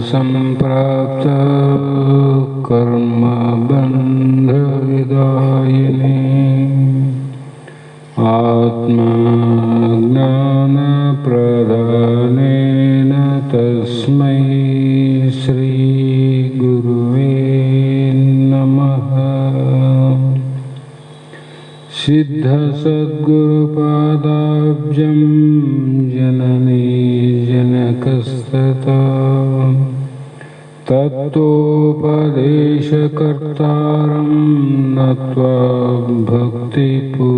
संप्राप्त कर्म बंध विदायिनी आत्मा ज्ञान प्रदानेन तस्मै श्री गुरुवे नमः। सिद्ध सद्गुरुपादाब्जं जननी जनकस्तथा तत्तोपदेशकर्तारं नत्वा भक्तिपुरस्सरम्।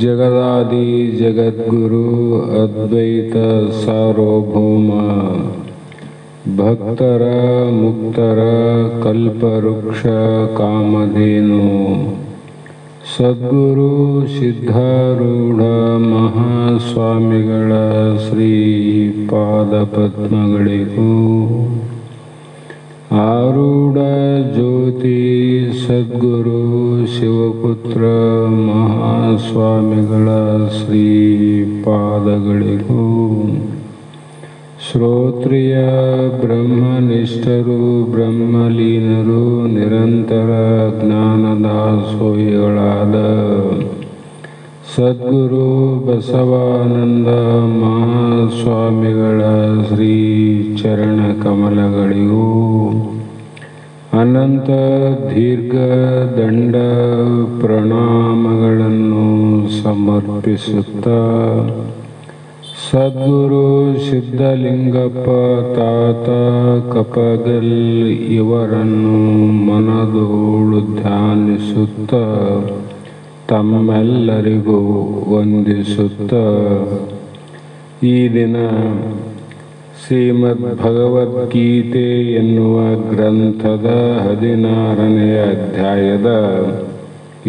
जगदादि जगद्गुरु अद्वैत सार्वभौम भक्ತರ ಮುಕ್ತರ ಕಲ್ಪವೃಕ್ಷ ಕಾಮಧೇನು ಸದ್ಗುರು ಸಿದ್ಧಾರೂಢ ಮಹಾಸ್ವಾಮಿಗಳ ಶ್ರೀ ಪಾದಪದ್ಮಗಳಿಗೂ ಆರೂಢ ಜ್ಯೋತಿ ಸದ್ಗುರು ಶಿವಪುತ್ರ ಮಹಾಸ್ವಾಮಿಗಳ ಶ್ರೀ ಪಾದಗಳಿಗೂ ಶ್ರೋತ್ರಿಯ ಬ್ರಹ್ಮನಿಷ್ಠರು ಬ್ರಹ್ಮಲೀನರು ನಿರಂತರ ಜ್ಞಾನದಾಸೋಹಿಗಳಾದ ಸದ್ಗುರು ಬಸವಾನಂದ ಮಹಾಸ್ವಾಮಿಗಳ ಶ್ರೀ ಚರಣ ಕಮಲಗಳಿಗೂ ಅನಂತ ದೀರ್ಘ ದಂಡ ಪ್ರಣಾಮಗಳನ್ನು ಸಮರ್ಪಿಸುತ್ತಾ ಸದ್ಗುರು ಸಿದ್ಧಲಿಂಗಪ್ಪ ತಾತ ಕಪಗಲ್ ಇವರನ್ನು ಮನದೋಳು ಧ್ಯಾನಿಸುತ್ತ ತಮ್ಮೆಲ್ಲರಿಗೂ ವಂದಿಸುತ್ತ ಈ ದಿನ ಶ್ರೀಮದ್ ಭಗವದ್ಗೀತೆ ಎನ್ನುವ ಗ್ರಂಥದ 16ನೇ ಅಧ್ಯಾಯದ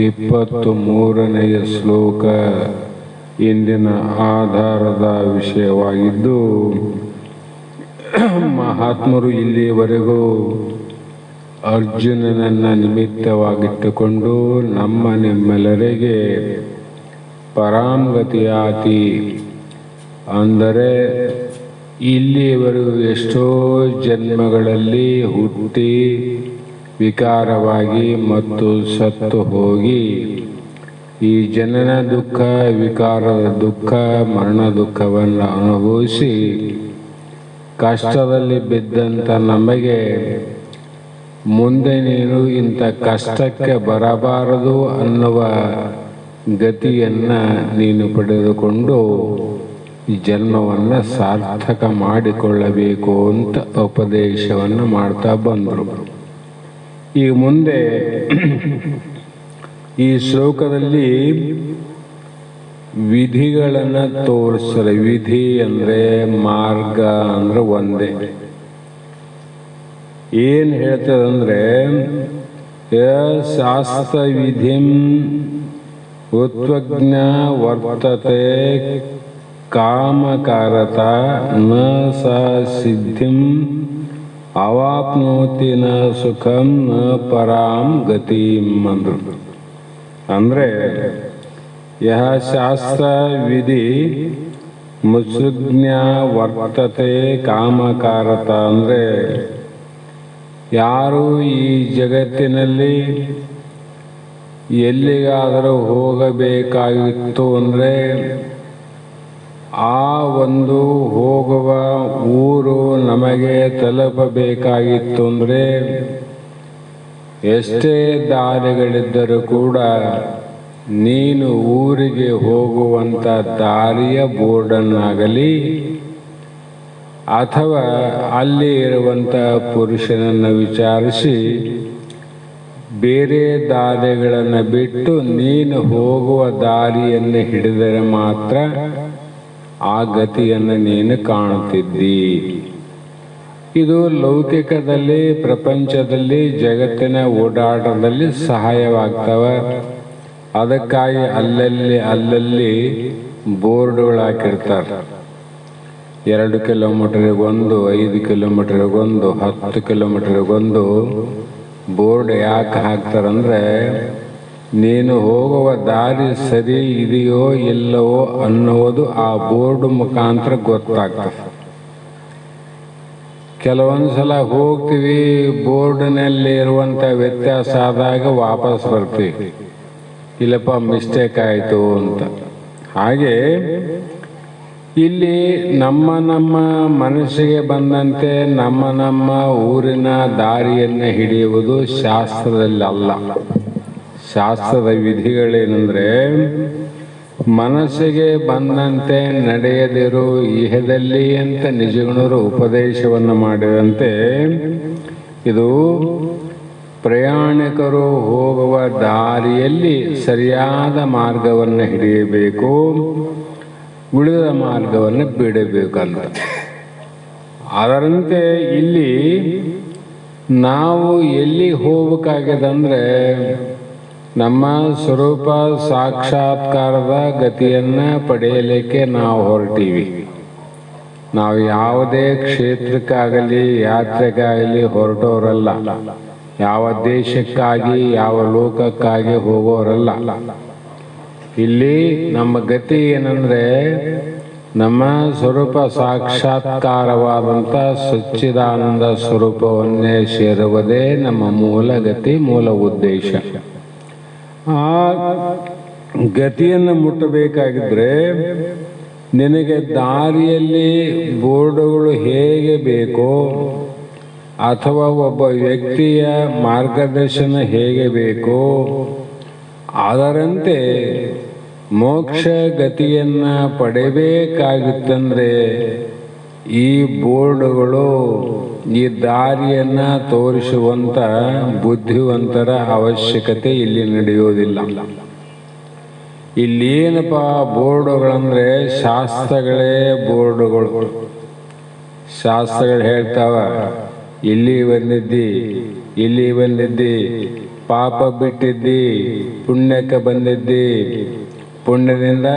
23ನೆಯ ಶ್ಲೋಕ ಇಂದಿನ ಆಧಾರದ ವಿಷಯವಾಗಿದ್ದು, ಮಹಾತ್ಮರು ಇಲ್ಲಿಯವರೆಗೂ ಅರ್ಜುನನನ್ನು ನಿಮಿತ್ತವಾಗಿಟ್ಟುಕೊಂಡು ನಿಮ್ಮೆಲ್ಲರಿಗೆ ಪರಾಂಗತಿಯಾತಿ ಅಂದರೆ ಇಲ್ಲಿಯವರೆಗೂ ಎಷ್ಟೋ ಜನ್ಮಗಳಲ್ಲಿ ಹುಟ್ಟಿ ವಿಕಾರವಾಗಿ ಮತ್ತು ಸತ್ತು ಹೋಗಿ ಈ ಜನನ ದುಃಖ ವಿಕಾರದ ದುಃಖ ಮರಣ ದುಃಖವನ್ನು ಅನುಭವಿಸಿ ಕಷ್ಟದಲ್ಲಿ ಬಿದ್ದಂಥ ನಮಗೆ ಮುಂದೆ ನೀನು ಇಂಥ ಕಷ್ಟಕ್ಕೆ ಬರಬಾರದು ಅನ್ನುವ ಗತಿಯನ್ನು ನೀನು ಪಡೆದುಕೊಂಡು ಈ ಜನ್ಮವನ್ನು ಸಾರ್ಥಕ ಮಾಡಿಕೊಳ್ಳಬೇಕು ಅಂತ ಉಪದೇಶವನ್ನು ಮಾಡ್ತಾ ಬಂದರು. ಈಗ ಮುಂದೆ ಈ ಶ್ಲೋಕದಲ್ಲಿ ವಿಧಿಗಳನ್ನು ತೋರಿಸ್ತಾರೆ. ವಿಧಿ ಅಂದರೆ ಮಾರ್ಗ ಅಂದ್ರೆ ಒಂದೇ. ಏನು ಹೇಳ್ತದಂದ್ರೆ ಶಾಸ್ತ್ರ ವಿಧಿಂ ಉತ್ವಜ್ಞ ವರ್ತತೆ ಕಾಮಕಾರತ ನ ಸ ಸಿದ್ಧಿಂ ಅವಾಪ್ನೋತಿ ನ ಸುಖಂ ನ ಪರಾಂ ಗತಿಂ ಅಂದ್ರು. ಅಂದರೆ ಯಹ ಶಾಸ್ತ್ರ ವಿಧಿ ಮುತ್ಸೃಜ್ಞ ವರ್ತತೆ ಕಾಮಕಾರತ ಅಂದರೆ ಯಾರು ಈ ಜಗತ್ತಿನಲ್ಲಿ ಎಲ್ಲಿಗಾದರೂ ಹೋಗಬೇಕಾಗಿತ್ತು ಅಂದರೆ ಆ ಒಂದು ಹೋಗುವ ಊರು ನಮಗೆ ತಲುಪಬೇಕಾಗಿತ್ತು ಅಂದರೆ ಎಷ್ಟೇ ದಾರಿಗಳಿದ್ದರೂ ಕೂಡ ನೀನು ಊರಿಗೆ ಹೋಗುವಂಥ ದಾರಿಯ ಬೋರ್ಡನ್ನಾಗಲಿ ಅಥವಾ ಅಲ್ಲಿ ಇರುವಂಥ ಪುರುಷನನ್ನು ವಿಚಾರಿಸಿ ಬೇರೆ ದಾರಿಗಳನ್ನು ಬಿಟ್ಟು ನೀನು ಹೋಗುವ ದಾರಿಯನ್ನು ಹಿಡಿದರೆ ಮಾತ್ರ ಆ ಗತಿಯನ್ನು ನೀನು ಕಾಣುತ್ತಿದ್ದಿ. ಇದು ಲೌಕಿಕದಲ್ಲಿ ಪ್ರಪಂಚದಲ್ಲಿ ಜಗತ್ತಿನ ಓಡಾಟದಲ್ಲಿ ಸಹಾಯವಾಗ್ತವೆ. ಅದಕ್ಕಾಗಿ ಅಲ್ಲಲ್ಲಿ ಬೋರ್ಡ್ಗಳು ಹಾಕಿರ್ತಾರೆ. 2 ಕಿಲೋಮೀಟರಿಗೊಂದು, 5 ಕಿಲೋಮೀಟರಿಗೊಂದು, 10 ಕಿಲೋಮೀಟರಿಗೊಂದು ಬೋರ್ಡ್ ಯಾಕೆ ಹಾಕ್ತಾರಂದ್ರೆ ನೀನು ಹೋಗುವ ದಾರಿ ಸರಿ ಇದೆಯೋ ಇಲ್ಲವೋ ಅನ್ನೋದು ಆ ಬೋರ್ಡ್ ಮುಖಾಂತರ ಗೊತ್ತಾಗ್ತದೆ. ಕೆಲವೊಂದು ಸಲ ಹೋಗ್ತೀವಿ, ಬೋರ್ಡ್ನಲ್ಲಿ ಇರುವಂಥ ವ್ಯತ್ಯಾಸ ಆದಾಗ ವಾಪಸ್ ಬರ್ತೀವಿ, ಇಲ್ಲಪ್ಪ ಮಿಸ್ಟೇಕ್ ಆಯಿತು ಅಂತ. ಹಾಗೆ ಇಲ್ಲಿ ನಮ್ಮ ಮನಸ್ಸಿಗೆ ಬಂದಂತೆ ನಮ್ಮ ಊರಿನ ದಾರಿಯನ್ನು ಹಿಡಿಯುವುದು ಶಾಸ್ತ್ರದಲ್ಲಿ ಅಲ್ಲ. ಶಾಸ್ತ್ರದ ವಿಧಿಗಳೇನೆಂದರೆ ಮನಸ್ಸಿಗೆ ಬಂದಂತೆ ನಡೆಯದಿರು ಇಹದಲ್ಲಿ ಅಂತ ನಿಜಗುಣರು ಉಪದೇಶವನ್ನು ಮಾಡಿದಂತೆ ಇದು ಪ್ರಯಾಣಿಕರು ಹೋಗುವ ದಾರಿಯಲ್ಲಿ ಸರಿಯಾದ ಮಾರ್ಗವನ್ನು ಹಿಡಿಯಬೇಕು, ಉಳಿದ ಮಾರ್ಗವನ್ನು ಬಿಡಬೇಕಂತ. ಅದರಂತೆ ಇಲ್ಲಿ ನಾವು ಎಲ್ಲಿ ಹೋಗಬೇಕಾಗಿದೆ ನಮ್ಮ ಸ್ವರೂಪ ಸಾಕ್ಷಾತ್ಕಾರದ ಗತಿಯನ್ನು ಪಡೆಯಲಿಕ್ಕೆ ನಾವು ಹೊರಟೀವಿ. ನಾವು ಯಾವುದೇ ಕ್ಷೇತ್ರಕ್ಕಾಗಲಿ ಯಾತ್ರೆಗಾಗಲಿ ಹೊರಟೋರಲ್ಲ, ಯಾವ ದೇಶಕ್ಕಾಗಿ ಯಾವ ಲೋಕಕ್ಕಾಗಿ ಹೋಗೋರಲ್ಲ. ಇಲ್ಲಿ ನಮ್ಮ ಗತಿ ಏನಂದ್ರೆ ನಮ್ಮ ಸ್ವರೂಪ ಸಾಕ್ಷಾತ್ಕಾರವಾದಂಥ ಸಚ್ಚಿದಾನಂದ ಸ್ವರೂಪವನ್ನೇ ಸೇರುವುದೇ ನಮ್ಮ ಮೂಲ ಗತಿ, ಮೂಲ ಉದ್ದೇಶ. ಆ ಗತಿಯನ್ನು ಮುಟ್ಟಬೇಕಾಗಿದ್ರೆ ನಿನಗೆ ದಾರಿಯಲ್ಲಿ ಬೋರ್ಡುಗಳು ಹೇಗೆ ಬೇಕೋ ಅಥವಾ ಒಬ್ಬ ವ್ಯಕ್ತಿಯ ಮಾರ್ಗದರ್ಶನ ಹೇಗೆ ಬೇಕೋ ಅದರಂತೆ ಮೋಕ್ಷ ಗತಿಯನ್ನು ಪಡೆಯಬೇಕಾಗಿತ್ತಂದ್ರೆ ಈ ಬೋರ್ಡುಗಳು ಈ ದಾರಿಯನ್ನು ತೋರಿಸುವಂಥ ಬುದ್ಧಿವಂತರ ಅವಶ್ಯಕತೆ ಇಲ್ಲಿ ನಡೆಯೋದಿಲ್ಲ. ಇಲ್ಲೇನಪ್ಪ ಬೋರ್ಡುಗಳಂದ್ರೆ ಶಾಸ್ತ್ರಗಳೇ ಬೋರ್ಡುಗಳು. ಶಾಸ್ತ್ರಗಳು ಹೇಳ್ತಾವ, ಇಲ್ಲಿ ಬಂದಿದ್ದಿ, ಇಲ್ಲಿ ಬಂದಿದ್ದಿ, ಪಾಪ ಬಿಟ್ಟಿದ್ದಿ, ಪುಣ್ಯಕ್ಕೆ ಬಂದಿದ್ದಿ, ಪುಣ್ಯದಿಂದ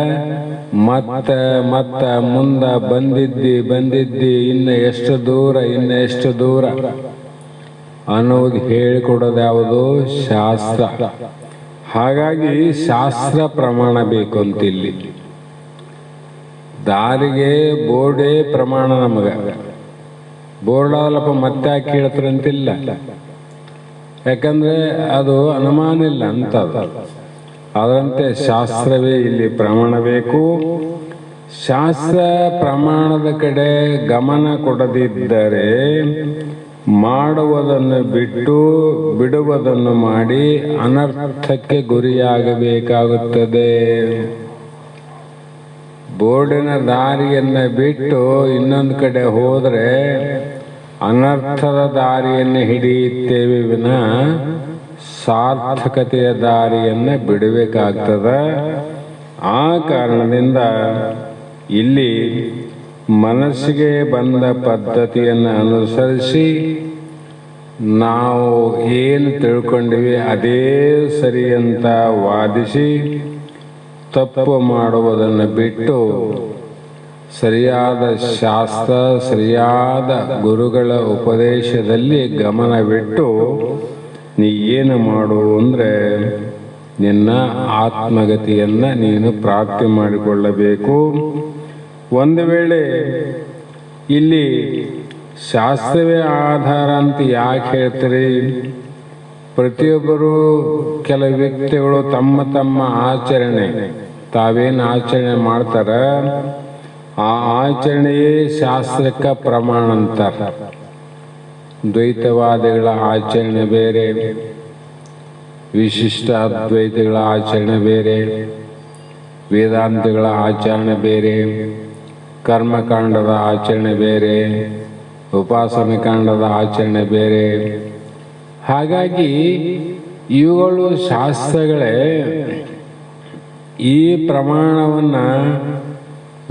ಮತ್ತ ಮುಂದೆ ಬಂದಿದ್ದಿ, ಇನ್ನು ಎಷ್ಟು ದೂರ ಅನ್ನೋದು ಹೇಳಿಕೊಡೋದು ಯಾವುದು? ಶಾಸ್ತ್ರ. ಹಾಗಾಗಿ ಶಾಸ್ತ್ರ ಪ್ರಮಾಣ ಬೇಕು ಅಂತಿಲ್ಲಿ. ದಾರಿಗೆ ಬೋರ್ಡೇ ಪ್ರಮಾಣ. ನಮಗೆ ಬೋರ್ಡ್ ಆದಲ್ಲಪ್ಪ ಮತ್ತೆ ಯಾಕೆ ಕೇಳ್ತಾರಂತಿಲ್ಲ, ಯಾಕಂದ್ರೆ ಅದು ಅನುಮಾನ ಇಲ್ಲ ಅಂತ. ಅದರಂತೆ ಶಾಸ್ತ್ರವೇ ಇಲ್ಲಿ ಪ್ರಮಾಣ ಬೇಕು. ಶಾಸ್ತ್ರ ಪ್ರಮಾಣದ ಕಡೆ ಗಮನ ಕೊಡದಿದ್ದರೆ ಮಾಡುವುದನ್ನು ಬಿಟ್ಟು ಬಿಡುವುದನ್ನು ಮಾಡಿ ಅನರ್ಥಕ್ಕೆ ಗುರಿಯಾಗಬೇಕಾಗುತ್ತದೆ. ಬೋರ್ಡಿನ ದಾರಿಯನ್ನು ಬಿಟ್ಟು ಇನ್ನೊಂದು ಕಡೆ ಹೋದರೆ ಅನರ್ಥದ ದಾರಿಯನ್ನು ಹಿಡಿಯುತ್ತೇವೆ ವಿನ ಸಾರ್ಥಕತೆಯ ದಾರಿಯನ್ನು ಬಿಡಬೇಕಾಗ್ತದೆ. ಆ ಕಾರಣದಿಂದ ಇಲ್ಲಿ ಮನಸ್ಸಿಗೆ ಬಂದ ಪದ್ಧತಿಯನ್ನು ಅನುಸರಿಸಿ ನಾವು ಏನು ತಿಳ್ಕೊಂಡಿವಿ ಅದೇ ಸರಿ ಅಂತ ವಾದಿಸಿ ತಪ್ಪು ಮಾಡುವುದನ್ನು ಬಿಟ್ಟು ಸರಿಯಾದ ಶಾಸ್ತ್ರ, ಸರಿಯಾದ ಗುರುಗಳ ಉಪದೇಶದಲ್ಲಿ ಗಮನವಿಟ್ಟು ನೀ ಏನು ಮಾಡು ಅಂದರೆ ನಿನ್ನ ಆತ್ಮಗತಿಯನ್ನು ನೀನು ಪ್ರಾಪ್ತಿ ಮಾಡಿಕೊಳ್ಳಬೇಕು. ಒಂದು ವೇಳೆ ಇಲ್ಲಿ ಶಾಸ್ತ್ರವೇ ಆಧಾರ ಅಂತ ಯಾಕೆ ಹೇಳ್ತೀರಿ? ಪ್ರತಿಯೊಬ್ಬರು ಕೆಲವು ವ್ಯಕ್ತಿಗಳು ತಮ್ಮ ತಮ್ಮ ಆಚರಣೆ, ತಾವೇನು ಆಚರಣೆ ಮಾಡ್ತಾರ ಆ ಆಚರಣೆಯೇ ಶಾಸ್ತ್ರಕ್ಕೆ ಪ್ರಮಾಣ ಅಂತಾರೆ. ದ್ವೈತವಾದಿಗಳ ಆಚರಣೆ ಬೇರೆ, ವಿಶಿಷ್ಟ ಅದ್ವೈತಗಳ ಆಚರಣೆ ಬೇರೆ, ವೇದಾಂತಗಳ ಆಚರಣೆ ಬೇರೆ, ಕರ್ಮಕಾಂಡದ ಆಚರಣೆ ಬೇರೆ, ಉಪಾಸನೆ ಕಾಂಡದ ಆಚರಣೆ ಬೇರೆ. ಹಾಗಾಗಿ ಇವುಗಳು ಶಾಸ್ತ್ರಗಳೇ. ಈ ಪ್ರಮಾಣವನ್ನು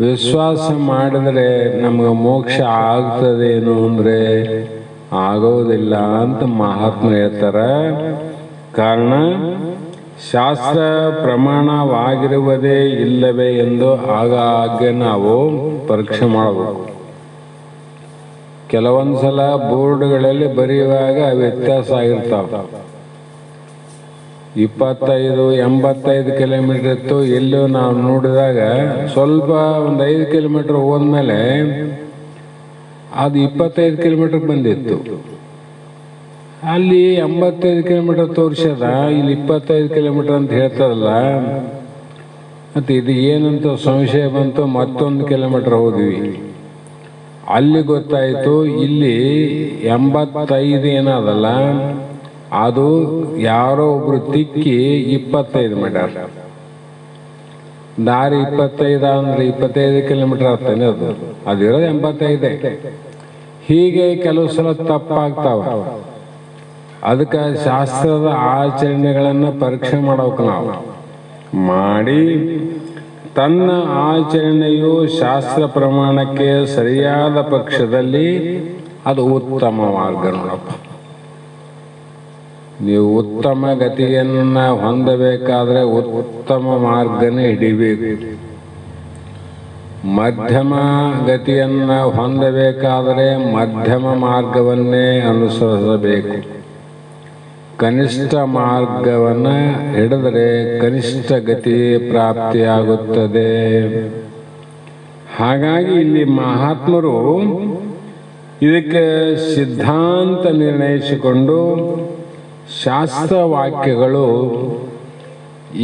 ವಿಶ್ವಾಸ ಮಾಡಿದರೆ ನಮಗೆ ಮೋಕ್ಷ ಆಗ್ತದೇನು ಅಂದರೆ ಆಗೋದಿಲ್ಲ ಅಂತ ಮಹಾತ್ಮ ಹೇಳ್ತಾರೆ. ಕಾರಣ ಶಾಸ್ತ್ರ ಪ್ರಮಾಣವಾಗಿರುವುದೇ ಇಲ್ಲವೇ ಎಂದು ಆಗಾಗ್ಗೆ ನಾವು ಪರೀಕ್ಷೆ ಮಾಡಬೇಕು. ಕೆಲವೊಂದು ಸಲ ಬೋರ್ಡ್ಗಳಲ್ಲಿ ಬರೆಯುವಾಗ ವ್ಯತ್ಯಾಸ ಆಗಿರ್ತಾವೆ. 25-85 ಕಿಲೋಮೀಟರ್ ಇತ್ತು. ಎಲ್ಲೋ ನಾವು ನೋಡಿದಾಗ ಸ್ವಲ್ಪ ಒಂದು 5 ಕಿಲೋಮೀಟರ್ ಹೋದ್ಮೇಲೆ ಅದು 25 ಕಿಲೋಮೀಟರ್ ಬಂದಿತ್ತು. ಅಲ್ಲಿ 85 ಕಿಲೋಮೀಟರ್ ತೋರಿಸ್ಯದ, ಇಲ್ಲಿ 25 ಕಿಲೋಮೀಟರ್ ಅಂತ ಹೇಳ್ತಾರಲ್ಲ. ಮತ್ತು ಇದು ಏನಂತ ಸಂಶಯ ಬಂತು. ಮತ್ತೊಂದು ಕಿಲೋಮೀಟರ್ ಹೋದ್ವಿ, ಅಲ್ಲಿ ಗೊತ್ತಾಯಿತು ಇಲ್ಲಿ 85 ಏನದಲ್ಲ, ಅದು ಯಾರೋ ಒಬ್ರು ತಿಕ್ಕಿ 25 ಮಾಡ್ಯಾರ. ದಾರಿ 25 ಅಂದ್ರೆ 25 ಕಿಲೋಮೀಟರ್ ಆಗ್ತಾನೆ, ಅದಿರೋದು 85. ಹೀಗೆ ಕೆಲವು ಸಲ ತಪ್ಪಾಗ್ತಾವ. ಅದಕ್ಕೆ ಶಾಸ್ತ್ರದ ಆಚರಣೆಗಳನ್ನು ಪರೀಕ್ಷೆ ಮಾಡಬೇಕು. ನಾವು ಮಾಡಿ ತನ್ನ ಆಚರಣೆಯು ಶಾಸ್ತ್ರ ಪ್ರಮಾಣಕ್ಕೆ ಸರಿಯಾದ ಪಕ್ಷದಲ್ಲಿ ಅದು ಉತ್ತಮ ಮಾರ್ಗ. ನೋಡಪ್ಪ, ನೀವು ಉತ್ತಮ ಗತಿಯನ್ನು ಹೊಂದಬೇಕಾದ್ರೆ ಉತ್ತಮ ಮಾರ್ಗನೇ ಹಿಡಿಬೇಕು. ಮಧ್ಯಮ ಗತಿಯನ್ನು ಹೊಂದಬೇಕಾದರೆ ಮಧ್ಯಮ ಮಾರ್ಗವನ್ನೇ ಅನುಸರಿಸಬೇಕು. ಕನಿಷ್ಠ ಮಾರ್ಗವನ್ನು ಹಿಡಿದರೆ ಕನಿಷ್ಠ ಗತಿ ಪ್ರಾಪ್ತಿಯಾಗುತ್ತದೆ. ಹಾಗಾಗಿ ಇಲ್ಲಿ ಮಹಾತ್ಮರು ಇದಕ್ಕೆ ಸಿದ್ಧಾಂತ ನಿರ್ಣಯಿಸಿಕೊಂಡು ಶಾಸ್ತ್ರ ವಾಕ್ಯಗಳು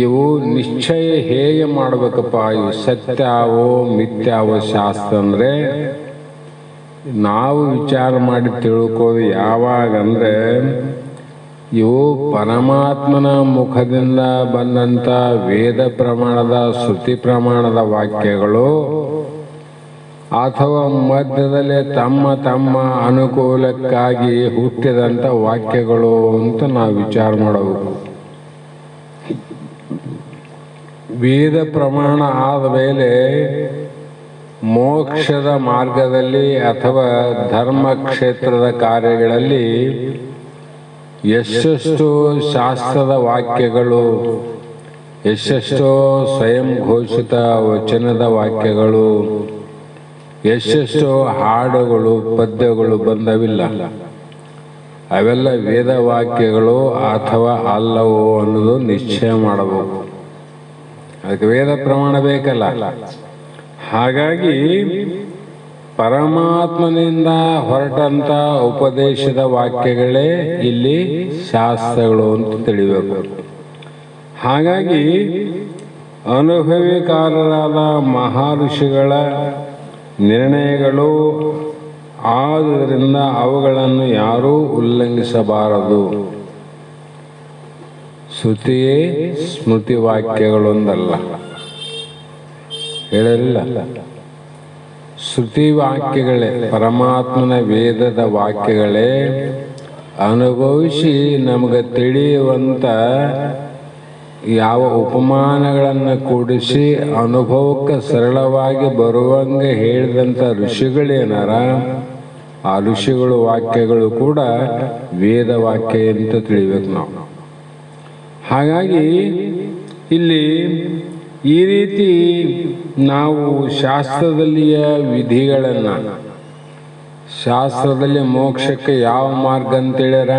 ಇವು ನಿಶ್ಚಯ ಹೇಗೆ ಮಾಡಬೇಕಪ್ಪ, ಇವು ಸತ್ಯಾವೋ ಮಿಥ್ಯಾವೋ ಶಾಸ್ತ್ರ ಅಂದರೆ ನಾವು ವಿಚಾರ ಮಾಡಿ ತಿಳ್ಕೋದು ಯಾವಾಗಂದ್ರೆ ಇವು ಪರಮಾತ್ಮನ ಮುಖದಿಂದ ಬಂದಂಥ ವೇದ ಪ್ರಮಾಣದ, ಶ್ರುತಿ ಪ್ರಮಾಣದ ವಾಕ್ಯಗಳು ಅಥವಾ ಮಧ್ಯದಲ್ಲಿ ತಮ್ಮ ತಮ್ಮ ಅನುಕೂಲಕ್ಕಾಗಿ ಹುಟ್ಟಿದಂಥ ವಾಕ್ಯಗಳು ಅಂತ ನಾವು ವಿಚಾರ ಮಾಡಬೇಕು. ವೇದ ಪ್ರಮಾಣ ಆದ ಮೇಲೆ ಮೋಕ್ಷದ ಮಾರ್ಗದಲ್ಲಿ ಅಥವಾ ಧರ್ಮ ಕ್ಷೇತ್ರದ ಕಾರ್ಯಗಳಲ್ಲಿ ಎಷ್ಟೆಷ್ಟು ಶಾಸ್ತ್ರದ ವಾಕ್ಯಗಳು, ಎಷ್ಟೆಷ್ಟೋ ಸ್ವಯಂ ಘೋಷಿತ ವಚನದ ವಾಕ್ಯಗಳು, ಎಷ್ಟೆಷ್ಟೋ ಹಾಡುಗಳು, ಪದ್ಯಗಳು ಬಂದವಿಲ್ಲ. ಅವೆಲ್ಲ ವೇದ ವಾಕ್ಯಗಳು ಅಥವಾ ಅಲ್ಲವೋ ಅನ್ನೋದು ನಿಶ್ಚಯ ಮಾಡಬೇಕು. ಅದಕ್ಕೆ ವೇದ ಪ್ರಮಾಣ ಬೇಕಲ್ಲ. ಹಾಗಾಗಿ ಪರಮಾತ್ಮನಿಂದ ಹೊರಟಂತ ಉಪದೇಶದ ವಾಕ್ಯಗಳೇ ಇಲ್ಲಿ ಶಾಸ್ತ್ರಗಳು ಅಂತ ತಿಳಿಬೇಕು. ಹಾಗಾಗಿ ಅನುಭವಿಕಾರರಾದ ಮಹರ್ಷಿಗಳ ನಿರ್ಣಯಗಳು ಆದುದರಿಂದ ಅವುಗಳನ್ನು ಯಾರೂ ಉಲ್ಲಂಘಿಸಬಾರದು. ಶ್ರುತಿಯೇ ಸ್ಮೃತಿ ವಾಕ್ಯಗಳೊಂದಲ್ಲ, ಹೇಳಲಿಲ್ಲ. ಶ್ರುತಿ ವಾಕ್ಯಗಳೇ, ಪರಮಾತ್ಮನ ವೇದದ ವಾಕ್ಯಗಳೇ ಅನುಭವಿಸಿ ನಮಗೆ ತಿಳಿಯುವಂಥ ಯಾವ ಉಪಮಾನಗಳನ್ನು ಕೂಡಿಸಿ ಅನುಭವಕ್ಕೆ ಸರಳವಾಗಿ ಬರುವಂಗೆ ಹೇಳಿದಂಥ ಋಷಿಗಳೇನಾರ ಆ ಋಷಿಗಳು ವಾಕ್ಯಗಳು ಕೂಡ ವೇದ ವಾಕ್ಯ ಅಂತ ತಿಳಿಬೇಕು ನಾವು. ಹಾಗಾಗಿ ಇಲ್ಲಿ ಈ ರೀತಿ ನಾವು ಶಾಸ್ತ್ರದಲ್ಲಿಯ ವಿಧಿಗಳನ್ನು, ಶಾಸ್ತ್ರದಲ್ಲಿ ಮೋಕ್ಷಕ್ಕೆ ಯಾವ ಮಾರ್ಗ ಅಂತೇಳ್ಯಾರ,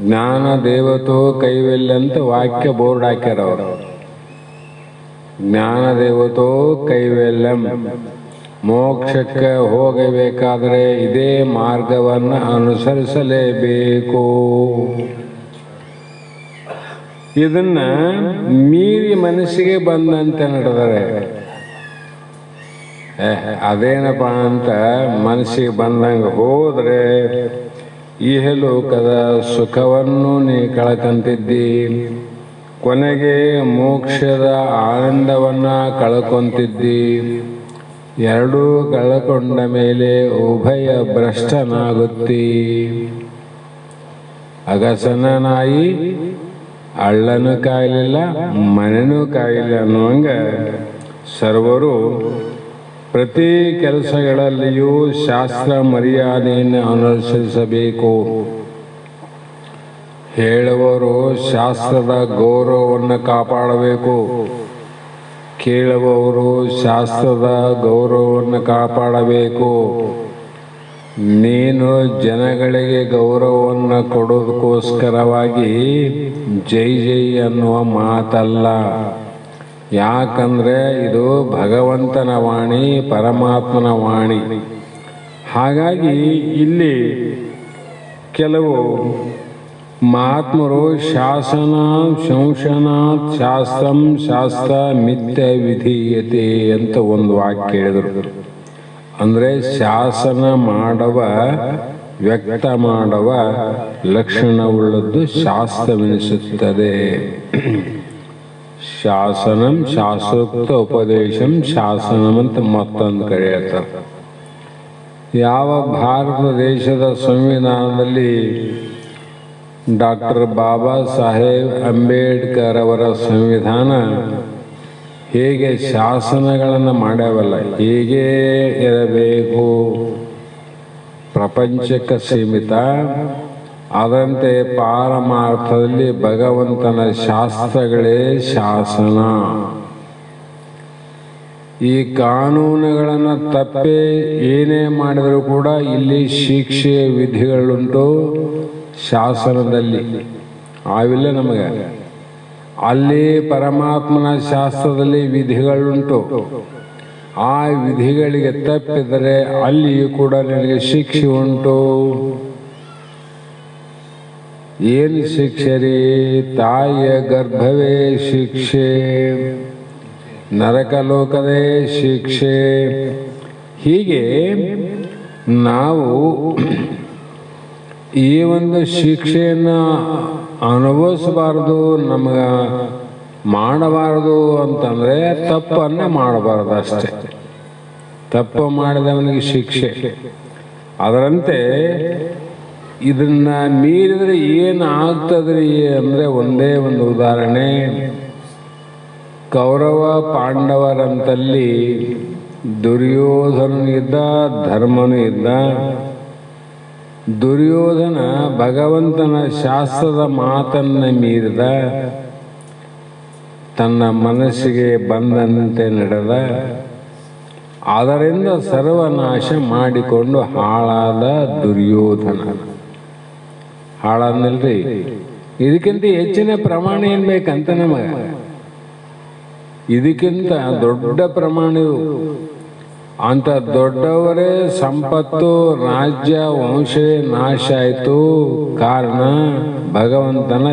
ಜ್ಞಾನ ದೇವತೋ ಕೈವಲ್ಯ ಅಂತ ವಾಕ್ಯ ಬೋರ್ಡ್ ಹಾಕ್ಯಾರ ಅವರು. ಜ್ಞಾನ ದೇವತೋ ಕೈವಲ್ಯಂ, ಮೋಕ್ಷಕ್ಕೆ ಹೋಗಬೇಕಾದರೆ ಇದೇ ಮಾರ್ಗವನ್ನು ಅನುಸರಿಸಲೇಬೇಕು. ಇದನ್ನ ಮೀರಿ ಮನಸ್ಸಿಗೆ ಬಂದಂತೆ ನಡೆದರೆ ಅದೇನಪ್ಪ ಅಂತ ಮನಸ್ಸಿಗೆ ಬಂದಂಗೆ ಹೋದ್ರೆ ಇಹಲೋಕದ ಸುಖವನ್ನು ನೀ ಕಳ್ಕೊಂತಿದ್ದಿ, ಕೊನೆಗೆ ಮೋಕ್ಷದ ಆನಂದವನ್ನ ಕಳ್ಕೊಂತಿದ್ದಿ. ಎರಡೂ ಕಳ್ಕೊಂಡ ಮೇಲೆ ಉಭಯ ಭ್ರಷ್ಟನಾಗುತ್ತಿ. ಅಗಸನ ನಾಯಿ ಅಳ್ಳನೂ ಕಾಯಲಿಲ್ಲ ಮನೆನೂ ಕಾಯಿಲ್ಲ ಅನ್ನುವಂಗ ಸರ್ವರು ಪ್ರತಿ ಕೆಲಸಗಳಲ್ಲಿಯೂ ಶಾಸ್ತ್ರ ಮರ್ಯಾದೆಯನ್ನು ಅನುಸರಿಸಬೇಕು. ಹೇಳುವವರು ಶಾಸ್ತ್ರದ ಗೌರವವನ್ನು ಕಾಪಾಡಬೇಕು, ಕೇಳುವವರು ಶಾಸ್ತ್ರದ ಗೌರವವನ್ನು ಕಾಪಾಡಬೇಕು. ನೀನು ಜನಗಳಿಗೆ ಗೌರವವನ್ನು ಕೊಡೋದಕ್ಕೋಸ್ಕರವಾಗಿ ಜೈ ಜೈ ಅನ್ನುವ ಮಾತಲ್ಲ. ಯಾಕಂದರೆ ಇದು ಭಗವಂತನ ವಾಣಿ, ಪರಮಾತ್ಮನ ವಾಣಿ. ಹಾಗಾಗಿ ಇಲ್ಲಿ ಕೆಲವು ಮಹಾತ್ಮರು ಶಾಸನ ಶಂಶನಾತ್ ಶಾಸ್ತ್ರಂ ಶಾಸ್ತ್ರ ಮಿಥ್ಯ ವಿಧೀಯತೆ ಅಂತ ಒಂದು ವಾಕ್ಯ ಹೇಳಿದರು. ಅಂದರೆ ಶಾಸನ ಮಾಡುವ, ವ್ಯಕ್ತ ಮಾಡುವ ಲಕ್ಷಣವುಳ್ಳದ್ದು ಶಾಸ್ತ್ರವೆನಿಸುತ್ತದೆ. ಶಾಸನಂ ಶಾಸ್ತ್ರೋಕ್ತ ಉಪದೇಶಂ ಶಾಸನಂ ಅಂತ ಮತ್ತೊಂದು ಕಡೆ ಹೇಳ್ತಾರೆ. ಯಾವ ಭಾರತ ದೇಶದ ಸಂವಿಧಾನದಲ್ಲಿ ಡಾಕ್ಟರ್ ಬಾಬಾ ಸಾಹೇಬ್ ಅಂಬೇಡ್ಕರ್ ಅವರ ಸಂವಿಧಾನ ಹೇಗೆ ಶಾಸನಗಳನ್ನು ಮಾಡ್ಯಾವಲ್ಲ, ಹೀಗೇ ಇರಬೇಕು, ಪ್ರಪಂಚಕ್ಕೆ ಸೀಮಿತ, ಅದರಂತೆ ಪಾರಮಾರ್ಥದಲ್ಲಿ ಭಗವಂತನ ಶಾಸ್ತ್ರಗಳೇ ಶಾಸನ. ಈ ಕಾನೂನುಗಳನ್ನು ತಪ್ಪೇ ಏನೇ ಮಾಡಿದರೂ ಕೂಡ ಇಲ್ಲಿ ಶಿಕ್ಷೆ ವಿಧಿಗಳುಂಟು ಶಾಸನದಲ್ಲಿ, ಆವಿಲ್ಲ ನಮಗೆ. ಅಲ್ಲಿ ಪರಮಾತ್ಮನ ಶಾಸ್ತ್ರದಲ್ಲಿ ವಿಧಿಗಳುಂಟು, ಆ ವಿಧಿಗಳಿಗೆ ತಪ್ಪಿದರೆ ಅಲ್ಲಿಯೂ ಕೂಡ ನಿನಗೆ ಶಿಕ್ಷೆ ಉಂಟು. ಏನು ಶಿಕ್ಷೆ ರೀ? ತಾಯಿಯ ಗರ್ಭವೇ ಶಿಕ್ಷೆ, ನರಕಲೋಕದೇ ಶಿಕ್ಷೆ. ಹೀಗೆ ನಾವು ಈ ಒಂದು ಶಿಕ್ಷೆಯನ್ನು ಅನುಭವಿಸಬಾರ್ದು, ನಮಗೆ ಮಾಡಬಾರ್ದು ಅಂತಂದರೆ ತಪ್ಪನ್ನು ಮಾಡಬಾರ್ದು ಅಷ್ಟೆ. ತಪ್ಪು ಮಾಡಿದವನಿಗೆ ಶಿಕ್ಷೆ. ಅದರಂತೆ ಇದನ್ನ ಮೀರಿದರೆ ಏನು ಆಗ್ತದ್ರಿ ಅಂದರೆ ಒಂದೇ ಒಂದು ಉದಾಹರಣೆ. ಕೌರವ ಪಾಂಡವರಂತಲ್ಲಿ ದುರ್ಯೋಧನನು ಇದ್ದ, ಧರ್ಮನು ಇದ್ದ. ದುರ್ಯೋಧನ ಭಗವಂತನ ಶಾಸ್ತ್ರದ ಮಾತನ್ನು ಮೀರಿದ, ತನ್ನ ಮನಸ್ಸಿಗೆ ಬಂದಂತೆ ನಡೆದ, ಅದರಿಂದ ಸರ್ವನಾಶ ಮಾಡಿಕೊಂಡು ಹಾಳಾದ ದುರ್ಯೋಧನ. ಹಾಳಾದ್ನಲ್ರಿ, ಇದಕ್ಕಿಂತ ಹೆಚ್ಚಿನ ಪ್ರಮಾಣ ಏನ್ ಬೇಕಂತ ನಮಗೆ? ಇದಕ್ಕಿಂತ ದೊಡ್ಡ ಪ್ರಮಾಣ ಅಂತ ದೊಡ್ಡವರೇ ಸಂಪತ್ತು, ರಾಜ್ಯ, ವಂಶ ನಾಶ ಆಯಿತು. ಕಾರಣ ಭಗವಂತನ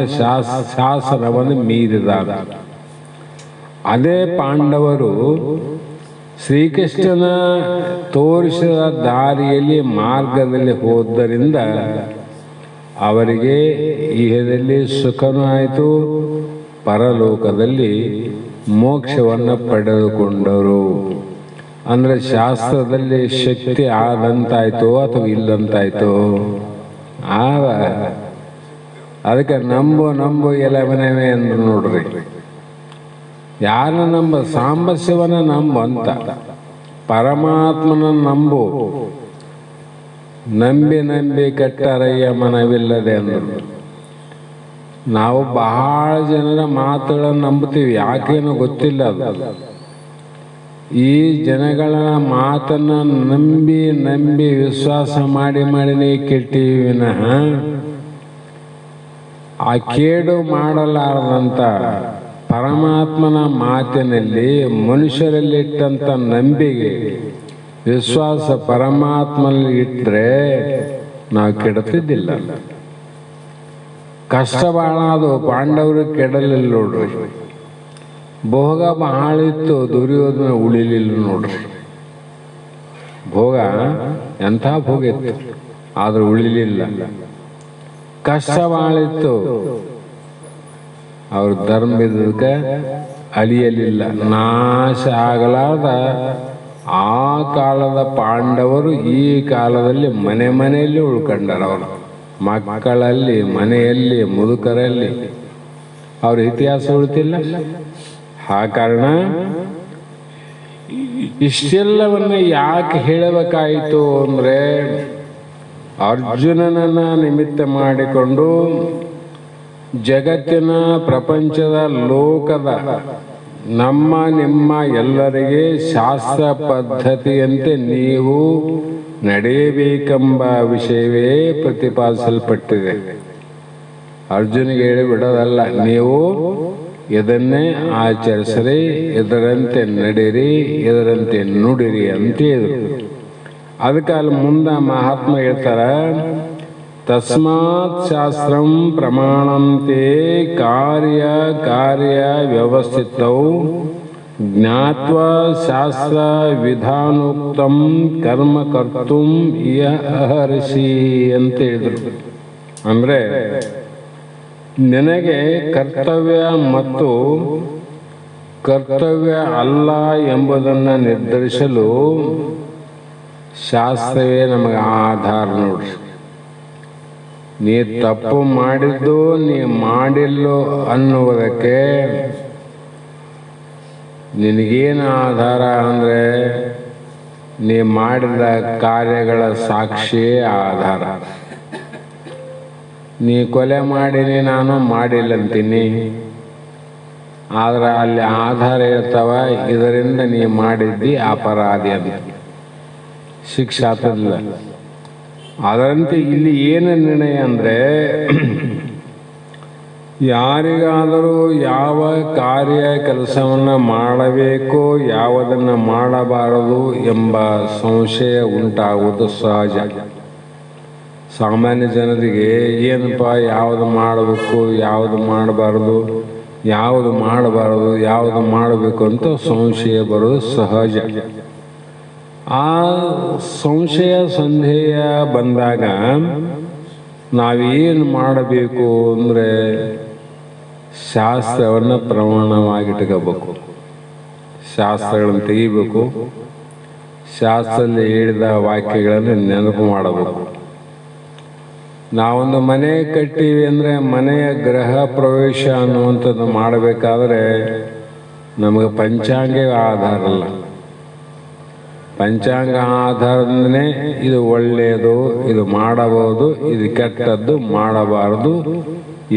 ಶಾಸನವನ್ನು ಮೀರಿದಾಗ. ಅದೇ ಪಾಂಡವರು ಶ್ರೀಕೃಷ್ಣನ ತೋರಿಸಿದ ದಾರಿಯಲ್ಲಿ ಮಾರ್ಗದಲ್ಲಿ ಹೋದ್ದರಿಂದ ಅವರಿಗೆ ಇಹದಲ್ಲಿ ಸುಖನೂ ಆಯಿತು, ಪರಲೋಕದಲ್ಲಿ ಮೋಕ್ಷವನ್ನು ಪಡೆದುಕೊಂಡರು. ಅಂದರೆ ಶಾಸ್ತ್ರದಲ್ಲಿ ಶಕ್ತಿ ಆದಂತಾಯ್ತು ಅಥವಾ ಇಲ್ಲಂತಾಯ್ತು? ಅದಕ್ಕೆ ನಂಬು ಎಲೆಮನೆವೆ ಅಂದ್ರು ನೋಡ್ರಿ. ಯಾರನ್ನ ನಂಬ? ಸಾಂಬ ಶಿವನ ನಂಬು ಅಂತ, ಪರಮಾತ್ಮನ ನಂಬು. ನಂಬಿ ಕೆಟ್ಟರಯ್ಯ ಮನವಿಲ್ಲದೆ ಅಂದರು. ನಾವು ಬಹಳ ಜನರ ಮಾತುಗಳನ್ನು ನಂಬುತ್ತೀವಿ, ಯಾಕೇನೋ ಗೊತ್ತಿಲ್ಲ ಅದು. ಈ ಜನಗಳ ಮಾತನ್ನ ನಂಬಿ ವಿಶ್ವಾಸ ಮಾಡಿನೇ ಕೆಟ್ಟಿವಿ ವಿನಃ ಆ ಕೇಡು ಮಾಡಲಾರದಂತ ಪರಮಾತ್ಮನ ಮಾತಿನಲ್ಲಿ ಮನುಷ್ಯರಲ್ಲಿಟ್ಟಂತ ನಂಬಿಕೆ ವಿಶ್ವಾಸ ಪರಮಾತ್ಮನಲ್ಲಿ ಇಟ್ಟರೆ ನಾವು ಕೆಡುತ್ತಿದ್ದಿಲ್ಲ. ಕಷ್ಟ ಬಹಳ ಅದು, ಪಾಂಡವರು ಕೆಡಲಿಲ್ಲ ನೋಡ್ರಿ. ಭೋಗ ಬಹಳಿತ್ತು, ದುರ್ಯೋಧನ ಉಳಿಲಿಲ್ಲ ನೋಡ್ರಿ. ಭೋಗ ಎಂಥ ಭೋಗ ಇತ್ತು, ಆದ್ರೆ ಉಳಿಲಿಲ್ಲ. ಕಷ್ಟ ಬಹಳಿತ್ತು, ಅವ್ರ ಧರ್ಮದಕ್ಕೆ ಅಳಿಯಲಿಲ್ಲ. ನಾಶ ಆಗಲಾರ್ದ ಆ ಕಾಲದ ಪಾಂಡವರು ಈ ಕಾಲದಲ್ಲಿ ಮನೆಯಲ್ಲಿ ಉಳ್ಕೊಂಡಾರ. ಅವರು ಮಕ್ಕಳಲ್ಲಿ, ಮನೆಯಲ್ಲಿ, ಮುದುಕರಲ್ಲಿ ಅವ್ರ ಇತಿಹಾಸ ಉಳಿತಿಲ್ಲ. ಆ ಕಾರಣ ಇಷ್ಟೆಲ್ಲವನ್ನ ಯಾಕೆ ಹೇಳಬೇಕಾಯಿತು ಅಂದ್ರೆ, ಅರ್ಜುನನನ್ನ ನಿಮಿತ್ತ ಮಾಡಿಕೊಂಡು ಜಗತ್ತಿನ ಪ್ರಪಂಚದ ಲೋಕದ ನಮ್ಮ ನಿಮ್ಮ ಎಲ್ಲರಿಗೆ ಶಾಸ್ತ್ರ ಪದ್ಧತಿಯಂತೆ ನೀವು ನಡೆಯಬೇಕೆಂಬ ವಿಷಯವೇ ಪ್ರತಿಪಾದಿಸಲ್ಪಟ್ಟಿದೆ. ಅರ್ಜುನಿಗೆ ಹೇಳಿ ಬಿಡೋದಲ್ಲ, ನೀವು ಇದನ್ನೇ ಆಚರಿಸ್ರಿ, ಇದರಂತೆ ನಡೀರಿ, ಇದರಂತೆ ನುಡಿರಿ ಅಂತ ಹೇಳಿದ್ರು. ಅದಕ್ಕೆ ಅಲ್ಲಿ ಮುಂದೆ ಮಹಾತ್ಮ ಹೇಳ್ತಾರ, ತಸ್ಮಾತ್ ಶಾಸ್ತ್ರಂ ಪ್ರಮಾಣಂತೆ ಕಾರ್ಯ ವ್ಯವಸ್ಥಿತೌ ಜ್ಞಾತ್ವಾ ಶಾಸ್ತ್ರ ವಿಧಾನೋಕ್ತಂ ಕರ್ಮ ಕರ್ತುಂ ಅಹರ್ಷಿ ಅಂತ ಹೇಳಿದ್ರು. ಅಂದ್ರೆ ನಿನಗೆ ಕರ್ತವ್ಯ ಮತ್ತು ಕರ್ತವ್ಯ ಅಲ್ಲ ಎಂಬುದನ್ನು ನಿರ್ಧರಿಸಲು ಶಾಸ್ತ್ರವೇ ನಮಗೆ ಆಧಾರ ನೋಡ್ರಿ. ನೀ ತಪ್ಪು ಮಾಡಿದ್ದು ನೀ ಮಾಡಿಲ್ಲೋ ಅನ್ನುವುದಕ್ಕೆ ನಿನಗೇನು ಆಧಾರ ಅಂದರೆ ನೀ ಮಾಡಿದ ಕಾರ್ಯಗಳ ಸಾಕ್ಷಿಯೇ ಆಧಾರ. ನೀ ಕೊಲೆ ಮಾಡೀನಿ, ನಾನು ಮಾಡಿಲ್ಲ ಅಂತೀನಿ, ಆದ್ರೆ ಅಲ್ಲಿ ಆಧಾರ ಇರ್ತಾವ, ಇದರಿಂದ ನೀ ಮಾಡಿದ್ದಿ ಅಪರಾಧಿ ಅಂತ ಶಿಕ್ಷೆ ಆಗ್ತದಿಲ್ಲ. ಅದರಂತೆ ಇಲ್ಲಿ ಏನು ನಿರ್ಣಯ ಅಂದರೆ, ಯಾರಿಗಾದರೂ ಯಾವ ಕೆಲಸವನ್ನು ಮಾಡಬೇಕೋ ಯಾವುದನ್ನು ಮಾಡಬಾರದು ಎಂಬ ಸಂಶಯ ಉಂಟಾಗುವುದು ಸಹಜ. ಸಾಮಾನ್ಯ ಜನರಿಗೆ ಏನಪ್ಪ, ಯಾವುದು ಮಾಡಬೇಕು, ಯಾವುದು ಮಾಡಬಾರದು, ಯಾವುದು ಮಾಡಬೇಕು ಅಂತ ಸಂಶಯ ಬರೋದು ಸಹಜ. ಆ ಸಂದೇಹ ಬಂದಾಗ ನಾವೇನು ಮಾಡಬೇಕು ಅಂದರೆ ಶಾಸ್ತ್ರವನ್ನು ಪ್ರಮಾಣವಾಗಿಟ್ಕೋಬೇಕು, ಶಾಸ್ತ್ರಗಳನ್ನು ತೆಗಿಬೇಕು, ಶಾಸ್ತ್ರದಲ್ಲಿ ಹೇಳಿದ ವಾಕ್ಯಗಳನ್ನು ನೆನಪು ಮಾಡಬೇಕು. ನಾವೊಂದು ಮನೆ ಕಟ್ತೀವಿ ಅಂದರೆ ಮನೆಯ ಗೃಹ ಪ್ರವೇಶ ಅನ್ನುವಂಥದ್ದು ಮಾಡಬೇಕಾದ್ರೆ ನಮಗೆ ಪಂಚಾಂಗ ಆಧಾರ ಅಲ್ಲ. ಪಂಚಾಂಗ ಆಧಾರದಿಂದನೇ ಇದು ಒಳ್ಳೆಯದು, ಇದು ಮಾಡಬಹುದು, ಇದು ಕೆಟ್ಟದ್ದು ಮಾಡಬಾರದು,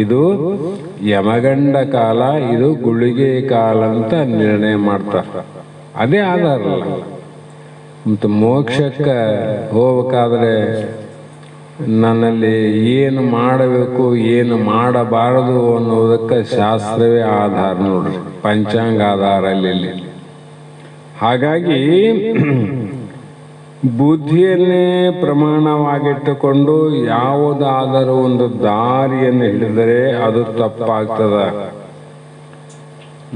ಇದು ಯಮಗಂಡ ಕಾಲ, ಇದು ಗುಳಿಗೆ ಕಾಲ ಅಂತ ನಿರ್ಣಯ ಮಾಡ್ತಾರೆ. ಅದೇ ಆಧಾರ ಅಲ್ಲ. ಮತ್ತು ಮೋಕ್ಷಕ್ಕೆ ಹೋಗ್ಬೇಕಾದ್ರೆ ನನ್ನಲ್ಲಿ ಏನು ಮಾಡಬೇಕು, ಏನು ಮಾಡಬಾರದು ಅನ್ನೋದಕ್ಕೆ ಶಾಸ್ತ್ರವೇ ಆಧಾರ ನೋಡ್ರಿ, ಪಂಚಾಂಗ ಆಧಾರ ಅಲ್ಲಿ. ಹಾಗಾಗಿ ಬುದ್ಧಿಯನ್ನೇ ಪ್ರಮಾಣವಾಗಿಟ್ಟುಕೊಂಡು ಯಾವುದಾದರೂ ಒಂದು ದಾರಿಯನ್ನು ಹಿಡಿದರೆ ಅದು ತಪ್ಪಾಗ್ತದ.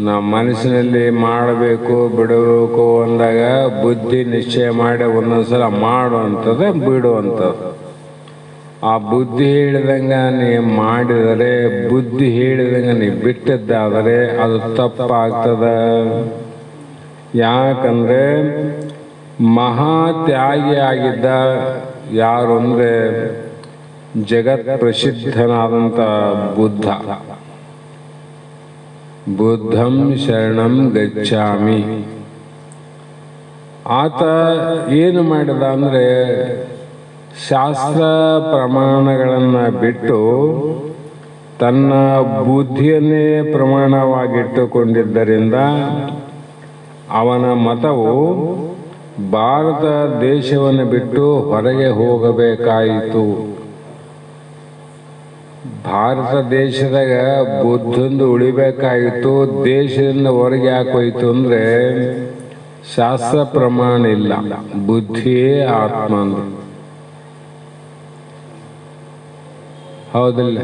ನಾವು ಮನಸ್ಸಿನಲ್ಲಿ ಮಾಡಬೇಕು ಬಿಡಬೇಕು ಅಂದಾಗ ಬುದ್ಧಿ ನಿಶ್ಚಯ ಮಾಡಿ ಒಂದೊಂದ್ಸಲ ಮಾಡುವಂಥದ್ದು ಬಿಡುವಂಥದ್ದು. ಆ ಬುದ್ಧಿ ಹೇಳಿದಂಗೆ ನೀ ಮಾಡಿದರೆ, ಬುದ್ಧಿ ಹೇಳಿದಂಗೆ ನೀ ಬಿಟ್ಟಿದ್ದಾದರೆ ಅದು ತಪ್ಪಾಗ್ತದ. ಯಾಕಂದ್ರೆ ಮಹಾತ್ಯಾಗಿಯಾಗಿದ್ದ ಯಾರು ಅಂದರೆ ಜಗತ್ ಪ್ರಸಿದ್ಧನಾದಂಥ ಬುದ್ಧ. ಬುದ್ಧಂ ಶರಣಂ ಗಚ್ಚಾಮಿ. ಆತ ಏನು ಮಾಡಿದ ಅಂದರೆ ಶಾಸ್ತ್ರ ಪ್ರಮಾಣಗಳನ್ನು ಬಿಟ್ಟು ತನ್ನ ಬುದ್ಧಿಯನ್ನೇ ಪ್ರಮಾಣವಾಗಿಟ್ಟುಕೊಂಡಿದ್ದರಿಂದ ಅವನ ಮತವು ಭಾರತ ದೇಶವನ್ನು ಬಿಟ್ಟು ಹೊರಗೆ ಹೋಗಬೇಕಾಯಿತು. ಭಾರತ ದೇಶದಾಗ ಬುದ್ಧಂದು ಉಳಿಬೇಕಾಯಿತು. ದೇಶದಿಂದ ಹೊರಗೆ ಹಾಕೋಯ್ತು ಅಂದರೆ ಶಾಸ್ತ್ರ ಪ್ರಮಾಣ ಇಲ್ಲ, ಬುದ್ಧಿಯೇ ಆತ್ಮ ಅಂದ್ರು. ಹೌದಿಲ್ಲ?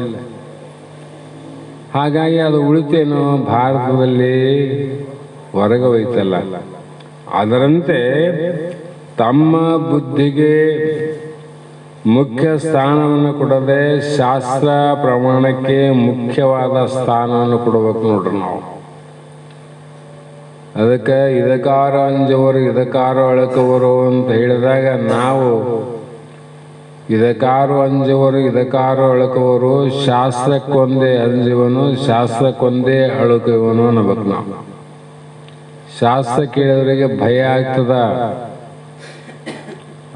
ಹಾಗಾಗಿ ಅದು ಉಳಿತೇನೋ ಭಾರತದಲ್ಲಿ ಹೊರಗೆ ಹೋಯ್ತಲ್ಲ. ಅದರಂತೆ ತಮ್ಮ ಬುದ್ಧಿಗೆ ಮುಖ್ಯ ಸ್ಥಾನವನ್ನು ಕೊಡದೆ ಶಾಸ್ತ್ರ ಪ್ರಮಾಣಕ್ಕೆ ಮುಖ್ಯವಾದ ಸ್ಥಾನವನ್ನು ಕೊಡಬೇಕು ನೋಡ್ರಿ ನಾವು. ಅದಕ್ಕೆ ಇದಕ್ಕಾರ ಅಂಜವರು ಇದಕ್ಕಾರ ಅಳಕವರು ಅಂತ ಹೇಳಿದಾಗ ನಾವು ಇದಕ್ಕಾರು ಅಂಜುವರು ಇದಕ್ಕಾರು ಅಳುಕುವರು, ಶಾಸ್ತ್ರಕ್ಕೊಂದೇ ಅಂಜುವನು ಶಾಸ್ತ್ರಕ್ಕೊಂದೇ ಅಳುಕುವನು ಅನ್ನಬೇಕು ನಾವು. ಶಾಸ್ತ್ರ ಕೇಳಿದ್ರಿಗೆ ಭಯ ಆಗ್ತದ,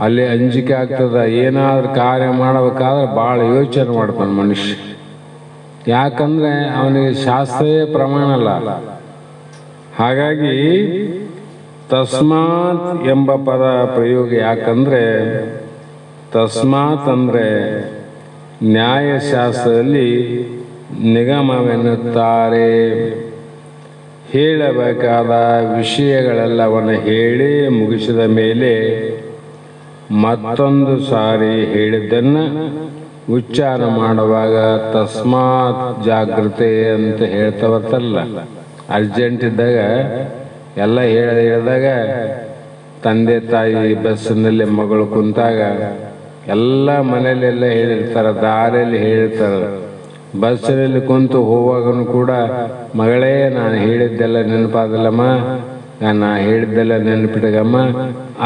ಅಲ್ಲಿ ಅಂಜಿಕೆ ಆಗ್ತದ. ಏನಾದ್ರೂ ಕಾರ್ಯ ಮಾಡಬೇಕಾದ್ರೆ ಭಾಳ ಯೋಚನೆ ಮಾಡ್ತಾನೆ ಮನುಷ್ಯ. ಯಾಕಂದ್ರೆ ಅವನಿಗೆ ಶಾಸ್ತ್ರವೇ ಪ್ರಮಾಣ ಅಲ್ಲ. ಹಾಗಾಗಿ ತಸ್ಮಾತ್ ಎಂಬ ಪದ ಪ್ರಯೋಗ. ಯಾಕಂದ್ರೆ ತಸ್ಮಾತ್ ಅಂದರೆ ನ್ಯಾಯಶಾಸ್ತ್ರದಲ್ಲಿ ನಿಗಮವೆನ್ನುತ್ತಾರೆ. ಹೇಳಬೇಕಾದ ವಿಷಯಗಳೆಲ್ಲವನ್ನು ಹೇಳಿ ಮುಗಿಸಿದ ಮೇಲೆ ಮತ್ತೊಂದು ಸಾರಿ ಹೇಳಿದ್ದನ್ನು ಉಚ್ಚಾರ ಮಾಡುವಾಗ ತಸ್ಮಾತ್ ಜಾಗೃತೆ ಅಂತ ಹೇಳ್ತಾ ಬರ್ತಲ್ಲ. ಅರ್ಜೆಂಟ್ ಇದ್ದಾಗ ಎಲ್ಲ ಹೇಳಿದಾಗ ತಂದೆ ತಾಯಿ ಬಸ್ಸಿನಲ್ಲಿ ಮಗಳು ಕುಂತಾಗ ಎಲ್ಲ ಮನೆಯಲ್ಲೆಲ್ಲ ಹೇಳಿರ್ತಾರೆ, ದಾರಿಯಲ್ಲಿ ಹೇಳಿರ್ತಾರೆ. ಬಸ್ಸಿನಲ್ಲಿ ಕುಂತು ಹೋಗುವಾಗನು ಕೂಡ ಮಗಳೇ ನಾನು ಹೇಳಿದ್ದೆಲ್ಲ ನೆನಪಾದಲ್ಲಮ್ಮ, ನಾನು ಹೇಳಿದ್ದೆಲ್ಲ ನೆನಪಿಟ್ಟಗಮ್ಮ,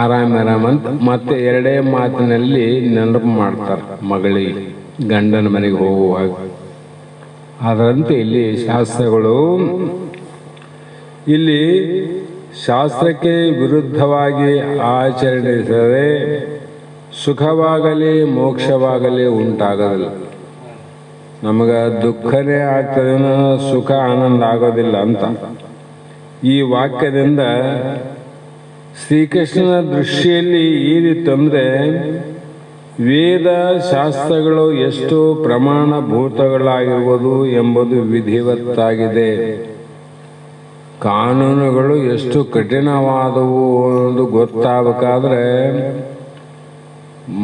ಆರಾಮಂತ ಮತ್ತೆ ಎರಡೇ ಮಾತಿನಲ್ಲಿ ನೆನಪು ಮಾಡ್ತಾರೆ ಮಗಳಿಗೆ ಗಂಡನ ಮನೆಗೆ ಹೋಗುವಾಗ. ಅದರಂತೆ ಇಲ್ಲಿ ಶಾಸ್ತ್ರಗಳು ಇಲ್ಲಿ ಶಾಸ್ತ್ರಕ್ಕೆ ವಿರುದ್ಧವಾಗಿ ಆಚರಿಸಿದರೆ ಸುಖವಾಗಲಿ ಮೋಕ್ಷವಾಗಲಿ ಉಂಟಾಗೋದಿಲ್ಲ. ನಮಗೆ ದುಃಖನೇ ಆಗ್ತದೆ, ಸುಖ ಆನಂದ ಆಗೋದಿಲ್ಲ ಅಂತ ಈ ವಾಕ್ಯದಿಂದ ಶ್ರೀಕೃಷ್ಣನ ದೃಷ್ಟಿಯಲ್ಲಿ ಈ ರೀತಿ ಅಂದರೆ ವೇದ ಶಾಸ್ತ್ರಗಳು ಎಷ್ಟು ಪ್ರಮಾಣಭೂತಗಳಾಗಿರುವುದು ಎಂಬುದು ವಿಧಿವತ್ತಾಗಿದೆ. ಕಾನೂನುಗಳು ಎಷ್ಟು ಕಠಿಣವಾದವು ಅನ್ನೋದು ಗೊತ್ತಾಗಬೇಕಾದ್ರೆ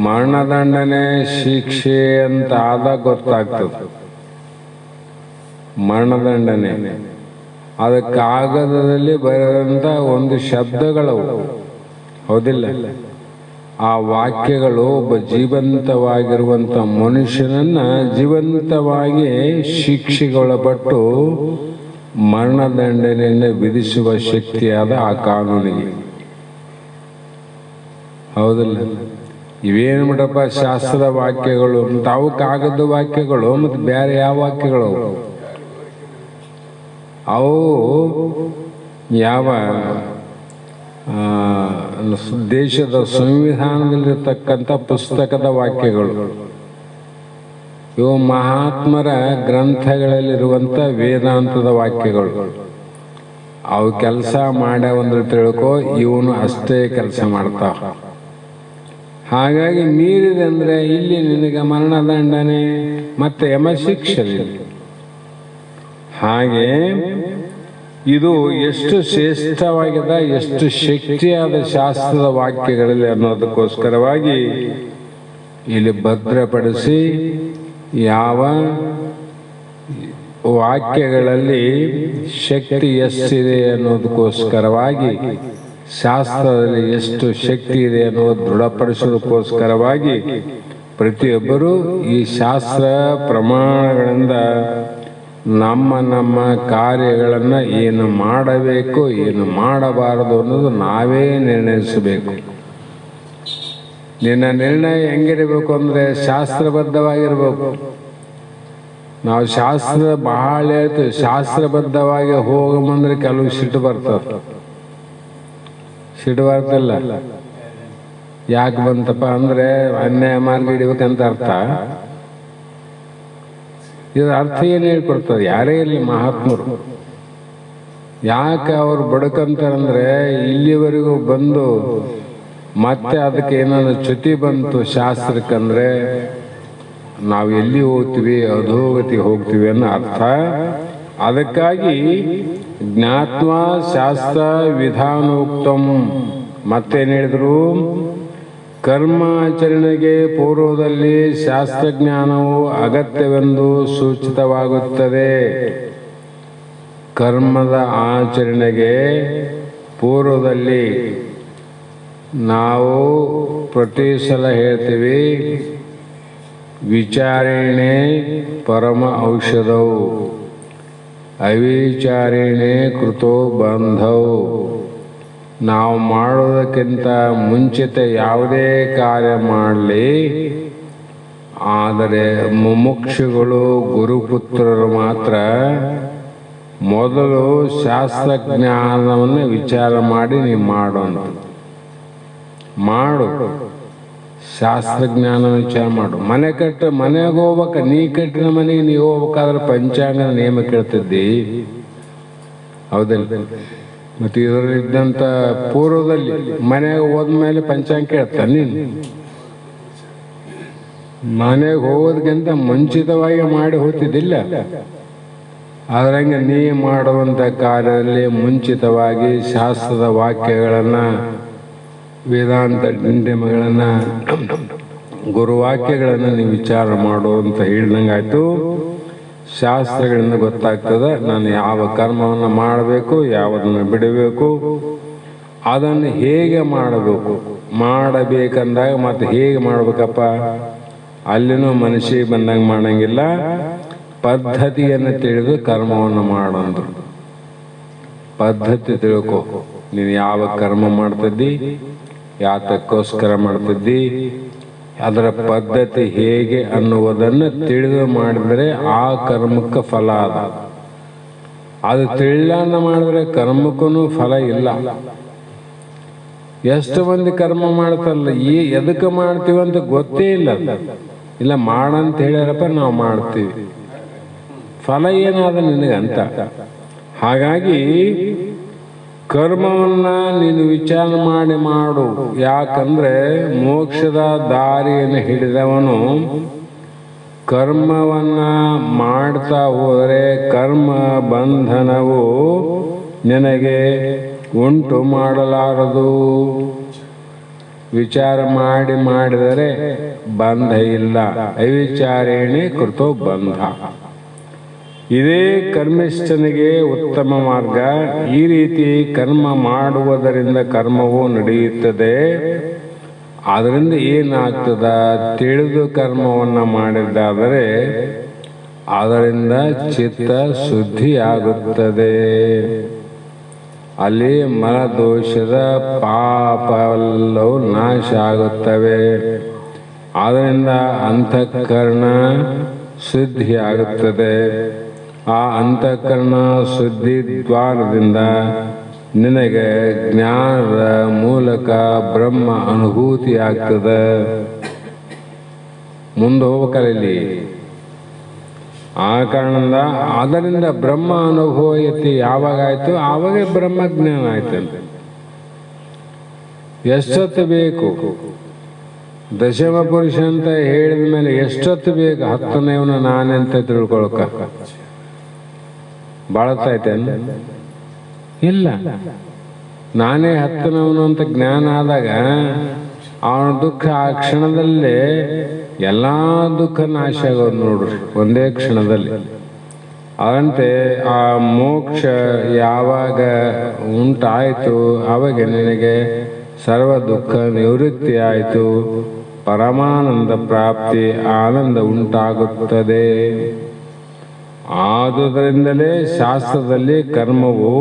ಮರಣದಂಡನೆ ಶಿಕ್ಷೆ ಅಂತ ಆದಾಗ ಗೊತ್ತಾಗ್ತದೆ. ಮರಣದಂಡನೆ ಅದು ಕಾಗದದಲ್ಲಿ ಬರೆದಂಥ ಒಂದು ಶಬ್ದಗಳವು, ಹೌದಿಲ್ಲ? ಆ ವಾಕ್ಯಗಳು ಒಬ್ಬ ಜೀವಂತವಾಗಿರುವಂಥ ಮನುಷ್ಯನನ್ನ ಜೀವಂತವಾಗಿ ಶಿಕ್ಷೆಗೊಳಪಟ್ಟು ಮರಣದಂಡನೆಯನ್ನು ವಿಧಿಸುವ ಶಕ್ತಿಯಾದ ಆ ಕಾನೂನಿಗೆ, ಹೌದಿಲ್ಲ? ಇವೇನು ಬಿಡಪ್ಪ ಶಾಸ್ತ್ರದ ವಾಕ್ಯಗಳು, ತಾವು ಕಾಗದ ವಾಕ್ಯಗಳು ಮತ್ತು ಬೇರೆ ಯಾವ ವಾಕ್ಯಗಳು ಅವು ಯಾವ ದೇಶದ ಸಂವಿಧಾನದಲ್ಲಿರ್ತಕ್ಕಂಥ ಪುಸ್ತಕದ ವಾಕ್ಯಗಳು. ಇವು ಮಹಾತ್ಮರ ಗ್ರಂಥಗಳಲ್ಲಿರುವಂಥ ವೇದಾಂತದ ವಾಕ್ಯಗಳು. ಅವು ಕೆಲಸ ಮಾಡ್ಯಾವಂದ್ರೆ ತಿಳ್ಕೊ, ಇವನು ಅಷ್ಟೇ ಕೆಲಸ ಮಾಡ್ತಾವ. ಹಾಗಾಗಿ ಮೀರಿದೆ ಅಂದರೆ ಇಲ್ಲಿ ನಿನಗೆ ಮರಣದಂಡನೆ ಮತ್ತೆ ಯಮಶಿಕ್ಷೆ. ಹಾಗೆ ಇದು ಎಷ್ಟು ಶ್ರೇಷ್ಠವಾಗಿದೆ, ಎಷ್ಟು ಶಕ್ತಿಯಾದ ಶಾಸ್ತ್ರದ ವಾಕ್ಯಗಳಲ್ಲಿ ಅನ್ನೋದಕ್ಕೋಸ್ಕರವಾಗಿ ಇಲ್ಲಿ ಭದ್ರಪಡಿಸಿ ಯಾವ ವಾಕ್ಯಗಳಲ್ಲಿ ಶಕ್ತಿ ಎಷ್ಟಿದೆ ಅನ್ನೋದಕ್ಕೋಸ್ಕರವಾಗಿ, ಶಾಸ್ತ್ರದಲ್ಲಿ ಎಷ್ಟು ಶಕ್ತಿ ಇದೆ ಅನ್ನೋದು ದೃಢಪಡಿಸೋದಕ್ಕೋಸ್ಕರವಾಗಿ ಪ್ರತಿಯೊಬ್ಬರೂ ಈ ಶಾಸ್ತ್ರ ಪ್ರಮಾಣಗಳಿಂದ ನಮ್ಮ ಕಾರ್ಯಗಳನ್ನು ಏನು ಮಾಡಬೇಕು ಏನು ಮಾಡಬಾರದು ಅನ್ನೋದು ನಾವೇ ನಿರ್ಣಯಿಸಬೇಕು. ನಿನ್ನ ನಿರ್ಣಯ ಹೆಂಗಿರಬೇಕು ಅಂದರೆ ಶಾಸ್ತ್ರಬದ್ಧವಾಗಿರ್ಬೇಕು. ನಾವು ಶಾಸ್ತ್ರ ಬಹಳ ಹೇಳ್ತೀವಿ, ಶಾಸ್ತ್ರಬದ್ಧವಾಗಿ ಹೋಗಂದ್ರೆ ಕೆಲವು ಸಿಟ್ಟು ಬರ್ತದೆ. ಸಿಟ್ಟು ಬರ್ತಿಲ್ಲ, ಯಾಕೆ ಬಂತಪ್ಪ ಅಂದರೆ ಅನ್ಯಾಯ ಮಾರ್ಗ ಹಿಡಿಬೇಕಂತ ಅರ್ಥ. ಇದರ ಅರ್ಥ ಏನು ಹೇಳ್ಕೊಡ್ತಾರೆ? ಯಾರೇ ಇರಲಿ ಮಹಾತ್ಮರು ಯಾಕೆ ಅವ್ರು ಬಡ್ಕಂತಾರಂದ್ರೆ, ಇಲ್ಲಿವರೆಗೂ ಬಂದು ಮತ್ತೆ ಅದಕ್ಕೆ ಏನಾದ್ರು ಚ್ಯುತಿ ಬಂತು ಶಾಸ್ತ್ರಕ್ಕಂದ್ರೆ ನಾವು ಎಲ್ಲಿ ಹೋಗ್ತೀವಿ, ಅಧೋಗತಿ ಹೋಗ್ತೀವಿ ಅನ್ನೋ ಅರ್ಥ. ಅದಕ್ಕಾಗಿ ಜ್ಞಾತ್ವ ಶಾಸ್ತ್ರ ವಿಧಾನೋಕ್ತಂ. ಮತ್ತೇನು ಹೇಳಿದ್ರು? ಕರ್ಮಾಚರಣೆಗೆ ಪೂರ್ವದಲ್ಲಿ ಶಾಸ್ತ್ರಜ್ಞಾನವು ಅಗತ್ಯವೆಂದು ಸೂಚಿತವಾಗುತ್ತದೆ. ಕರ್ಮದ ಆಚರಣೆಗೆ ಪೂರ್ವದಲ್ಲಿ ನಾವು ಪ್ರತಿ ಸಲ ಹೇಳ್ತೀವಿ, ವಿಚಾರಣೆ ಪರಮ ಔಷಧವು, ಅವಿಚಾರಣೆ ಕೃತೋ ಬಂಧವು. ನಾವು ಮಾಡೋದಕ್ಕಿಂತ ಮುಂಚಿತ ಯಾವುದೇ ಕಾರ್ಯ ಮಾಡಲಿ, ಆದರೆ ಮುಮುಕ್ಷುಗಳು ಗುರುಪುತ್ರರು ಮಾತ್ರ ಮೊದಲು ಶಾಸ್ತ್ರಜ್ಞಾನವನ್ನು ವಿಚಾರ ಮಾಡಿ ನೀವು ಮಾಡು. ಶಾಸ್ತ್ರಜ್ಞಾನ ವಿಚಾರ ಮಾಡು. ಮನೆಗೆ ಹೋಗ್ಬೇಕ, ನೀ ಕಟ್ಟಿನ ಮನೆಗೆ ನೀವು ಹೋಗ್ಬೇಕಾದ್ರೆ ಪಂಚಾಂಗದ ನೇಮ ಕೇಳ್ತಿದ್ದಿ, ಹೌದಲ್ಲ? ಮತ್ತು ಇದರಲ್ಲಿದ್ದಂಥ ಪೂರ್ವದಲ್ಲಿ ಮನೆಗೆ ಹೋದ್ಮೇಲೆ ಪಂಚಾಂಗ ಕೇಳ್ತಾನೆ. ನೀನು ಮನೆಗೆ ಹೋಗೋದಕ್ಕಿಂತ ಮುಂಚಿತವಾಗಿ ಮಾಡಿ ಹೋಗ್ತಿದ್ದಿಲ್ಲ. ಆದ್ರಂಗೆ ನೀ ಮಾಡುವಂಥ ಕಾರ್ಯದಲ್ಲಿ ಮುಂಚಿತವಾಗಿ ಶಾಸ್ತ್ರದ ವಾಕ್ಯಗಳನ್ನು, ವೇದಾಂತ ಡಿಂಡಿಮಗಳನ್ನು, ಗುರುವಾಕ್ಯಗಳನ್ನು ನೀವು ವಿಚಾರ ಮಾಡು ಅಂತ ಹೇಳಿದಂಗಾಯ್ತು. ಶಾಸ್ತ್ರಗಳಿಂದ ಗೊತ್ತಾಗ್ತದೆ ನಾನು ಯಾವ ಕರ್ಮವನ್ನು ಮಾಡಬೇಕು, ಯಾವುದನ್ನು ಬಿಡಬೇಕು, ಅದನ್ನು ಹೇಗೆ ಮಾಡಬೇಕಂದಾಗ ಮತ್ತೆ ಹೇಗೆ ಮಾಡಬೇಕಪ್ಪ, ಅಲ್ಲಿನೂ ಮನುಷ್ಯ ಬಂದಂಗೆ ಮಾಡಂಗಿಲ್ಲ. ಪದ್ಧತಿಯನ್ನು ತಿಳಿದು ಕರ್ಮವನ್ನು ಮಾಡಂದ್ರು. ಪದ್ಧತಿ ತಿಳ್ಕೊ, ನೀನು ಯಾವ ಕರ್ಮ ಮಾಡ್ತಿದ್ದಿ, ಯಾತಕ್ಕೋಸ್ಕರ ಮಾಡ್ತಿದ್ದಿ, ಅದರ ಪದ್ಧತಿ ಹೇಗೆ ಅನ್ನುವುದನ್ನು ತಿಳಿದು ಮಾಡಿದರೆ ಆ ಕರ್ಮಕ್ಕೆ ಫಲ ಅದ. ಅದು ತಿಳಿಲಾರ್ದ ಮಾಡಿದ್ರೆ ಕರ್ಮಕ್ಕೂ ಫಲ ಇಲ್ಲ. ಎಷ್ಟು ಮಂದಿ ಕರ್ಮ ಮಾಡ್ತಾರಲ್ಲ, ಎದಕ್ಕೆ ಮಾಡ್ತೀವಿ ಅಂತ ಗೊತ್ತೇ ಇಲ್ಲ ಮಾಡಂತ ಹೇಳ್ಯಾರಪ್ಪ, ನಾವು ಮಾಡ್ತೀವಿ, ಫಲ ಏನಾದ ನಿನಗಂತ. ಹಾಗಾಗಿ ಕರ್ಮವನ್ನ ನೀನು ವಿಚಾರ ಮಾಡು. ಯಾಕಂದ್ರೆ ಮೋಕ್ಷದ ದಾರಿಯನ್ನು ಹಿಡಿದವನು ಕರ್ಮವನ್ನ ಮಾಡ್ತಾ ಹೋದರೆ ಕರ್ಮ ಬಂಧನವು ನಿನಗೆ ಉಂಟು ಮಾಡಲಾರದು. ವಿಚಾರ ಮಾಡಿದರೆ ಬಂಧ ಇಲ್ಲ. ಅವಿಚಾರೇಣೆ ಕೃತೋ ಬಂಧ. ಇದೇ ಕರ್ಮಿಷ್ಠನಿಗೆ ಉತ್ತಮ ಮಾರ್ಗ. ಈ ರೀತಿ ಕರ್ಮ ಮಾಡುವುದರಿಂದ ಕರ್ಮವು ನಡೆಯುತ್ತದೆ. ಅದರಿಂದ ಏನಾಗ್ತದ, ತಿಳಿದು ಕರ್ಮವನ್ನು ಮಾಡಿದ್ದಾದರೆ ಅದರಿಂದ ಚಿತ್ತ ಶುದ್ಧಿಯಾಗುತ್ತದೆ. ಅಲ್ಲಿ ಮನದೋಷದ ಪಾಪವೆಲ್ಲವೂ ನಾಶ ಆಗುತ್ತವೆ. ಅದರಿಂದ ಅಂತಃಕರಣ ಶುದ್ಧಿಯಾಗುತ್ತದೆ. ಆ ಅಂತಃಕರಣ ಶುದ್ಧಿ ದ್ವಾರದಿಂದ ನಿನಗೆ ಜ್ಞಾನದ ಮೂಲಕ ಬ್ರಹ್ಮ ಅನುಭೂತಿ ಆಗ್ತದೆ. ಮುಂದೆ ಹೋಗ್ಬೇಕಲ್ಲಿ. ಆ ಕಾರಣದಿಂದ ಅದರಿಂದ ಬ್ರಹ್ಮ ಅನುಭವ ಯಾವಾಗ ಆಯ್ತು, ಆವಾಗ ಬ್ರಹ್ಮಜ್ಞಾನ ಆಯ್ತಂತೆ. ಎಷ್ಟೊತ್ತು ಬೇಕು? ದಶಮ ಪುರುಷ ಅಂತ ಹೇಳಿದ ಮೇಲೆ ಎಷ್ಟೊತ್ತು ಬೇಕು? 10ನೇವನು ನಾನೆಂತ ತಿಳ್ಕೊಳಕ ಬಾಳತ್ತೈತೆ ಇಲ್ಲ. ನಾನೇ 10ನೇವನು ಅಂತ ಜ್ಞಾನ ಆದಾಗ ಅವನ ದುಃಖ ಆ ಕ್ಷಣದಲ್ಲೇ ಎಲ್ಲ ದುಃಖ ನಾಶ ಆಗೋದು ನೋಡ್ರಿ, ಒಂದೇ ಕ್ಷಣದಲ್ಲಿ. ಅದಂತೆ ಆ ಮೋಕ್ಷ ಯಾವಾಗ ಉಂಟಾಯಿತು ಆವಾಗ ನಿನಗೆ ಸರ್ವ ದುಃಖ ನಿವೃತ್ತಿ ಆಯಿತು, ಪರಮಾನಂದ ಪ್ರಾಪ್ತಿ, ಆನಂದ ಉಂಟಾಗುತ್ತದೆ. ಆದುದರಿಂದಲೇ ಶಾಸ್ತ್ರದಲ್ಲಿ ಕರ್ಮವು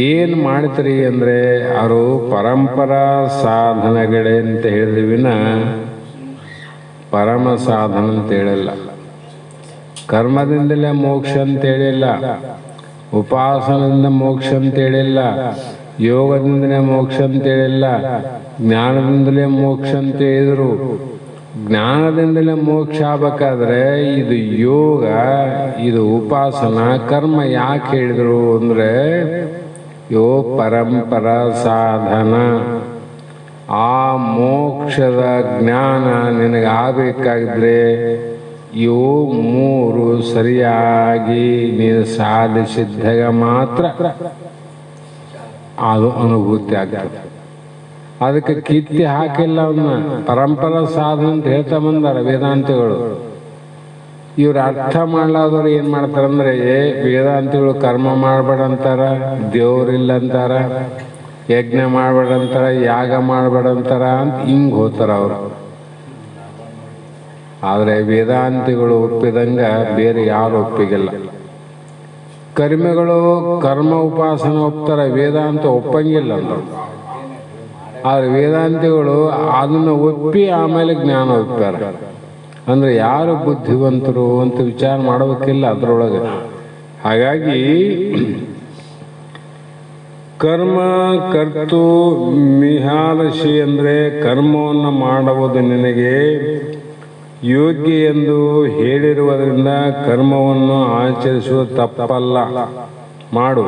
ಏನು ಮಾಡ್ತೀರಿ ಅಂದರೆ ಅವರು ಪರಂಪರಾ ಸಾಧನಗಳೇ ಅಂತ ಹೇಳಿದ ವಿನ ಪರಮ ಸಾಧನ ಅಂತ ಹೇಳಿಲ್ಲ. ಕರ್ಮದಿಂದಲೇ ಮೋಕ್ಷ ಅಂತ ಹೇಳಿಲ್ಲ, ಉಪಾಸನದಿಂದ ಮೋಕ್ಷ ಅಂತ ಹೇಳಿಲ್ಲ, ಯೋಗದಿಂದಲೇ ಮೋಕ್ಷ ಅಂತ ಹೇಳಿಲ್ಲ, ಜ್ಞಾನದಿಂದಲೇ ಮೋಕ್ಷ ಅಂತ ಹೇಳಿದರು. ಜ್ಞಾನದಿಂದಲೇ ಮೋಕ್ಷ ಆಗಬೇಕಾದ್ರೆ ಇದು ಯೋಗ, ಇದು ಉಪಾಸನ, ಕರ್ಮ ಯಾಕೆ ಹೇಳಿದರು ಅಂದರೆ ಯೋ ಪರಂಪರ ಸಾಧನ. ಆ ಮೋಕ್ಷದ ಜ್ಞಾನ ನಿನಗಾಗಬೇಕಾಗಿದ್ರೆ ಇವು ಮೂರು ಸರಿಯಾಗಿ ನೀನು ಸಾಧಿಸಿದ್ದಾಗ ಮಾತ್ರ ಅದು ಅನುಭೂತಿ ಆಗ್ತದೆ. ಅದಕ್ಕೆ ಕಿತ್ತಿ ಹಾಕಿಲ್ಲ ಅವನ್ನ. ಪರಂಪರಾ ಸಾಧನ ಅಂತ ಹೇಳ್ತಾ ಬಂದಾರ ವೇದಾಂತಿಗಳು. ಇವ್ರು ಅರ್ಥ ಮಾಡ್ಲಾದವ್ರು ಏನು ಮಾಡ್ತಾರಂದ್ರೆ ವೇದಾಂತಿಗಳು ಕರ್ಮ ಮಾಡಬೇಡ ಅಂತಾರ, ದೇವ್ರಿಲ್ಲ ಅಂತಾರ, ಯಜ್ಞ ಮಾಡಬೇಡ ಅಂತಾರ, ಯಾಗ ಮಾಡಬೇಡ ಅಂತಾರ ಅಂತ ಹಿಂಗೆ ಹೋಗ್ತಾರ ಅವರು. ಆದರೆ ವೇದಾಂತಿಗಳು ಒಪ್ಪಿದಂಗೆ ಬೇರೆ ಯಾರು ಒಪ್ಪಿಗಿಲ್ಲ. ಕರ್ಮಿಗಳು ಕರ್ಮ ಉಪಾಸನ ಒಪ್ತಾರೆ, ವೇದಾಂತ ಒಪ್ಪಂಗಿಲ್ಲ ಅಂತ. ಆದರೆ ವೇದಾಂತಿಗಳು ಅದನ್ನು ಒಪ್ಪಿ ಆಮೇಲೆ ಜ್ಞಾನ ಒಪ್ಪಾರ. ಅಂದರೆ ಯಾರು ಬುದ್ಧಿವಂತರು ಅಂತ ವಿಚಾರ ಮಾಡಬೇಕಿಲ್ಲ ಅದರೊಳಗೆ. ಹಾಗಾಗಿ ಕರ್ಮ ಕರ್ತು ಮಿಹಾಲಶಿ ಅಂದರೆ ಕರ್ಮವನ್ನು ಮಾಡುವುದು ನಿನಗೆ ಯೋಗ್ಯ ಎಂದು ಹೇಳಿರುವುದರಿಂದ ಕರ್ಮವನ್ನು ಆಚರಿಸುವುದು ತಪ್ಪಲ್ಲ, ಮಾಡು.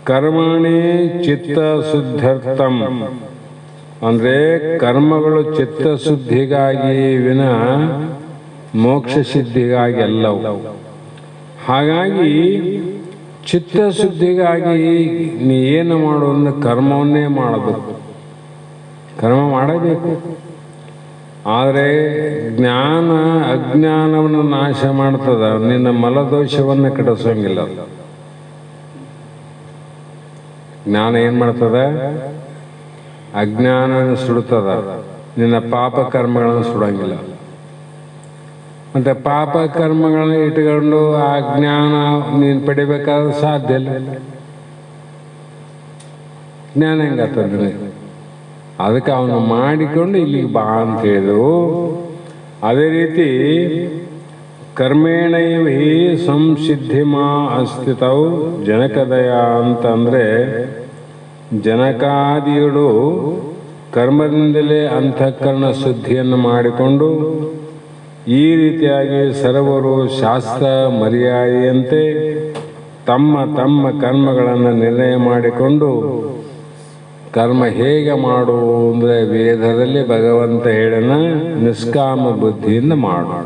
ಕರ್ಮಣಿ ಚಿತ್ತ ಶುದ್ಧರ್ಥಂ ಅಂದರೆ ಕರ್ಮಗಳು ಚಿತ್ತಶುದ್ಧಿಗಾಗಿ ವಿನ ಮೋಕ್ಷ ಸಿದ್ಧಿಗಾಗಿ ಎಲ್ಲವು. ಹಾಗಾಗಿ ಚಿತ್ತಶುದ್ಧಿಗಾಗಿ ನೀ ಏನು ಮಾಡು ಅಂದ್ರೆ ಕರ್ಮವನ್ನೇ ಮಾಡಬೇಕು, ಕರ್ಮ ಮಾಡಬೇಕು. ಆದರೆ ಜ್ಞಾನ ಅಜ್ಞಾನವನ್ನು ನಾಶ ಮಾಡ್ತದ, ನಿನ್ನ ಮಲದೋಷವನ್ನು ಕೆಡಿಸೋಂಗಿಲ್ಲ. ಜ್ಞಾನ ಏನು ಮಾಡ್ತದ? ಅಜ್ಞಾನವನ್ನು ಸುಡುತ್ತದ, ನಿನ್ನ ಪಾಪ ಕರ್ಮಗಳನ್ನು ಸುಡಂಗಿಲ್ಲ. ಮತ್ತೆ ಪಾಪ ಕರ್ಮಗಳನ್ನ ಇಟ್ಕೊಂಡು ಆ ಜ್ಞಾನ ನೀನು ಪಡಿಬೇಕಾದ್ರೆ ಸಾಧ್ಯ ಇಲ್ಲ. ಜ್ಞಾನ ಹೆಂಗಾಗ್ತದೆ? ಅದಕ್ಕೆ ಅವನು ಮಾಡಿಕೊಂಡು ಇಲ್ಲಿಗೆ ಬಾ ಅಂತ ಹೇಳಿದವು. ಅದೇ ರೀತಿ ಕರ್ಮೇಣೈವ ಹಿ ಸಂಸಿದ್ಧಿಮಾ ಅಸ್ಥಿತವು ಜನಕದಯ ಅಂತಂದರೆ ಜನಕಾದಿಗಳು ಕರ್ಮದಿಂದಲೇ ಅಂತಃಕರಣ ಶುದ್ಧಿಯನ್ನು ಮಾಡಿಕೊಂಡು ಈ ರೀತಿಯಾಗಿ ಸರ್ವರು ಶಾಸ್ತ್ರ ಮರ್ಯಾದೆಯಂತೆ ತಮ್ಮ ತಮ್ಮ ಕರ್ಮಗಳನ್ನು ನಿರ್ಣಯ ಮಾಡಿಕೊಂಡು ಕರ್ಮ ಹೇಗೆ ಮಾಡು ಅಂದರೆ ವೇದದಲ್ಲಿ ಭಗವಂತ ಹೇಳನ ನಿಷ್ಕಾಮ ಬುದ್ಧಿಯಿಂದ ಮಾಡು.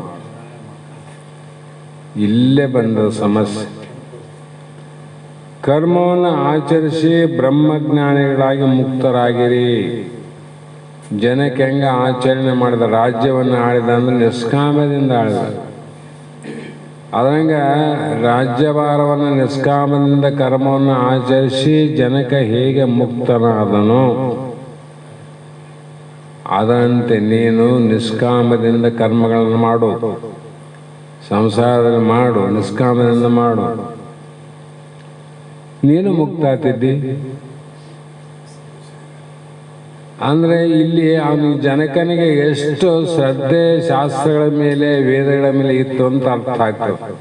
ಇಲ್ಲೇ ಬಂದ ಸಮಸ್ಯೆ. ಕರ್ಮವನ್ನು ಆಚರಿಸಿ ಬ್ರಹ್ಮಜ್ಞಾನಿಗಳಾಗಿ ಮುಕ್ತರಾಗಿರಿ. ಜನಕ್ಕೆ ಹೆಂಗ ಆಚರಣೆ ಮಾಡಿದ, ರಾಜ್ಯವನ್ನು ಆಳಿದ ಅಂದ್ರೆ ನಿಷ್ಕಾಮದಿಂದ ಆಳಿದ. ಅದಂಗ ರಾಜ್ಯಭಾರವನ್ನು ನಿಷ್ಕಾಮದಿಂದ ಕರ್ಮವನ್ನು ಆಚರಿಸಿ ಜನಕ ಹೇಗೆ ಮುಕ್ತನಾದನೋ ಅದಂತೆ ನೀನು ನಿಷ್ಕಾಮದಿಂದ ಕರ್ಮಗಳನ್ನು ಮಾಡು, ಸಂಸಾರದಲ್ಲಿ ಮಾಡು, ನಿಷ್ಕಾಮದಿಂದ ಮಾಡು, ನೀನು ಮುಕ್ತ ಆಗ್ತಿದ್ದಿ. ಅಂದರೆ ಇಲ್ಲಿ ಅವನು ಜನಕನಿಗೆ ಎಷ್ಟು ಶ್ರದ್ಧೆ ಶಾಸ್ತ್ರಗಳ ಮೇಲೆ ವೇದಗಳ ಮೇಲೆ ಇತ್ತು ಅಂತ ಅರ್ಥ ಆಗ್ತದೆ.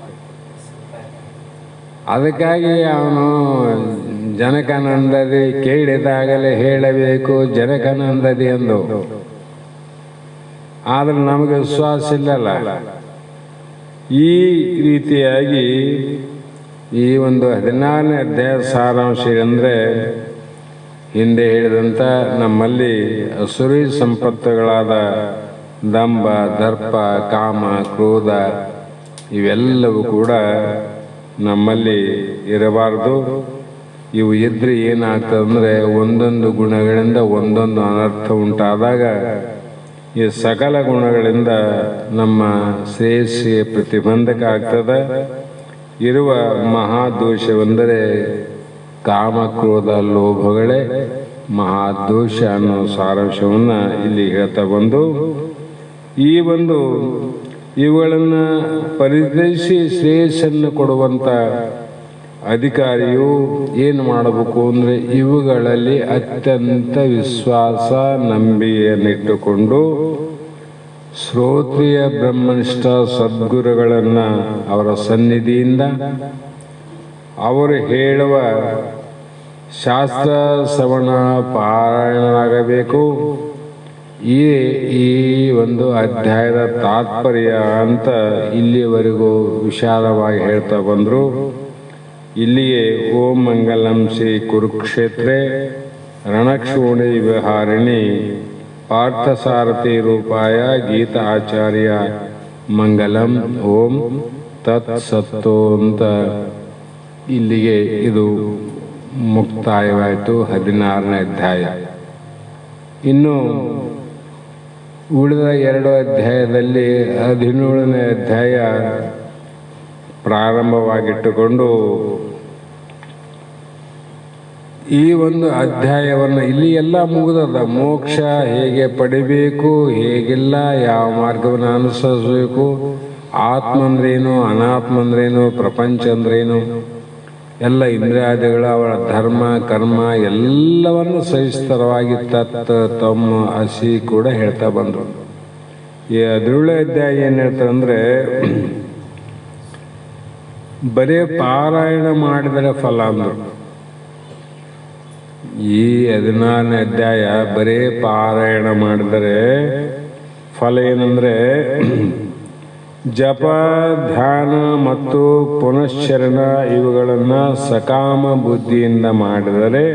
ಅದಕ್ಕಾಗಿ ಅವನು ಜನಕನಂದದಿ ಕೇಳಿದಾಗಲೇ ಹೇಳಬೇಕು ಜನಕನಂದದಿ ಎಂದು. ಆದರೆ ನಮಗೆ ವಿಶ್ವಾಸ ಇಲ್ಲಲ್ಲ. ಈ ರೀತಿಯಾಗಿ ಈ ಒಂದು 14ನೇ ಅಧ್ಯಾಯ ಸಾರಾಂಶ ಅಂದರೆ ಹಿಂದೆ ಹೇಳಿದಂಥ ನಮ್ಮಲ್ಲಿ ಅಸುರಿ ಸಂಪತ್ತುಗಳಾದ ದಂಭ, ದರ್ಪ, ಕಾಮ, ಕ್ರೋಧ ಇವೆಲ್ಲವೂ ಕೂಡ ನಮ್ಮಲ್ಲಿ ಇರಬಾರ್ದು. ಇವು ಇದ್ರೆ ಏನಾಗ್ತದೆ ಅಂದರೆ ಒಂದೊಂದು ಗುಣಗಳಿಂದ ಒಂದೊಂದು ಅನರ್ಥ ಉಂಟಾದಾಗ ಈ ಸಕಲ ಗುಣಗಳಿಂದ ನಮ್ಮ ಶ್ರೇಯಸ್ಸಿಗೆ ಪ್ರತಿಬಂಧಕ ಆಗ್ತದೆ. ಇರುವ ಮಹಾದೋಷವೆಂದರೆ ಕಾಮಕ್ರೋಧ ಲೋಭಗಳೇ ಮಹಾದೋಷ ಅನ್ನೋ ಸಾರಾಂಶವನ್ನು ಇಲ್ಲಿ ಹೇಳ್ತಾ ಬಂದು ಇವುಗಳನ್ನು ಪರಿಗ್ರಹಿಸಿ ಶ್ರೇಯಸ್ಸನ್ನು ಕೊಡುವಂಥ ಅಧಿಕಾರಿಯು ಏನು ಮಾಡಬೇಕು ಅಂದರೆ ಇವುಗಳಲ್ಲಿ ಅತ್ಯಂತ ವಿಶ್ವಾಸ ನಂಬಿಕೆಯನ್ನಿಟ್ಟುಕೊಂಡು ಶ್ರೋತ್ರಿಯ ಬ್ರಹ್ಮನಿಷ್ಠ ಸದ್ಗುರುಗಳನ್ನು ಅವರ ಸನ್ನಿಧಿಯಿಂದ ಅವರು ಹೇಳುವ ಶಾಸ್ತ್ರ ಶ್ರವಣ ಪಾರಾಯಣರಾಗಬೇಕು. ಈ ಒಂದು ಅಧ್ಯಾಯದ ತಾತ್ಪರ್ಯ ಅಂತ ಇಲ್ಲಿವರೆಗೂ ವಿಶಾಲವಾಗಿ ಹೇಳ್ತಾ ಬಂದರು. ಇಲ್ಲಿಯೇ ಓಂ ಮಂಗಲಂ ಶ್ರೀ ಕುರುಕ್ಷೇತ್ರೇ ರಣಕ್ಷೋಣಿ ವಿಹಾರಿಣಿ ಪಾರ್ಥಸಾರಥಿ ರೂಪಾಯ ಗೀತಾ ಆಚಾರ್ಯ ಮಂಗಲಂ ಓಂ ತತ್ ಸತ್ತೋ ಅಂತ ಇಲ್ಲಿಗೆ ಇದು ಮುಕ್ತಾಯವಾಯಿತು 16ನೇ ಅಧ್ಯಾಯ. ಇನ್ನು ಉಳಿದ 2 ಅಧ್ಯಾಯದಲ್ಲಿ 17ನೇ ಅಧ್ಯಾಯ ಪ್ರಾರಂಭವಾಗಿಟ್ಟುಕೊಂಡು ಈ ಒಂದು ಅಧ್ಯಾಯವನ್ನು ಇಲ್ಲಿ ಎಲ್ಲ ಮುಗಿದದ. ಮೋಕ್ಷ ಹೇಗೆ ಪಡಿಬೇಕು, ಹೇಗಿಲ್ಲ, ಯಾವ ಮಾರ್ಗವನ್ನು ಅನುಸರಿಸಬೇಕು, ಆತ್ಮ ಅಂದ್ರೇನು, ಅನಾತ್ಮ ಅಂದ್ರೇನು, ಪ್ರಪಂಚ ಅಂದ್ರೇನು, ಎಲ್ಲ ಇಂದ್ರಿಯಾದಿಗಳ ಅವರ ಧರ್ಮ ಕರ್ಮ ಎಲ್ಲವನ್ನು ಸವಿಸ್ತರವಾಗಿ ತತ್ ತಮ್ಮ ಹಸಿ ಕೂಡ ಹೇಳ್ತಾ ಬಂದರು. ಈ 17ನೇ ಅಧ್ಯಾಯ ಏನು ಹೇಳ್ತಾರೆ ಅಂದರೆ, ಬರೇ ಪಾರಾಯಣ ಮಾಡಿದರೆ ಫಲ ಅಂದರು. ಈ 16ನೇ ಅಧ್ಯಾಯ ಬರೇ ಪಾರಾಯಣ ಮಾಡಿದರೆ ಫಲ ಏನಂದರೆ, ಜಪ ಧ್ಯಾನ ಮತ್ತು ಪುನಶ್ಚರಣ ಇವುಗಳನ್ನು ಸಕಾಮ ಬುದ್ಧಿಯಿಂದ ಮಾಡಿದರೆ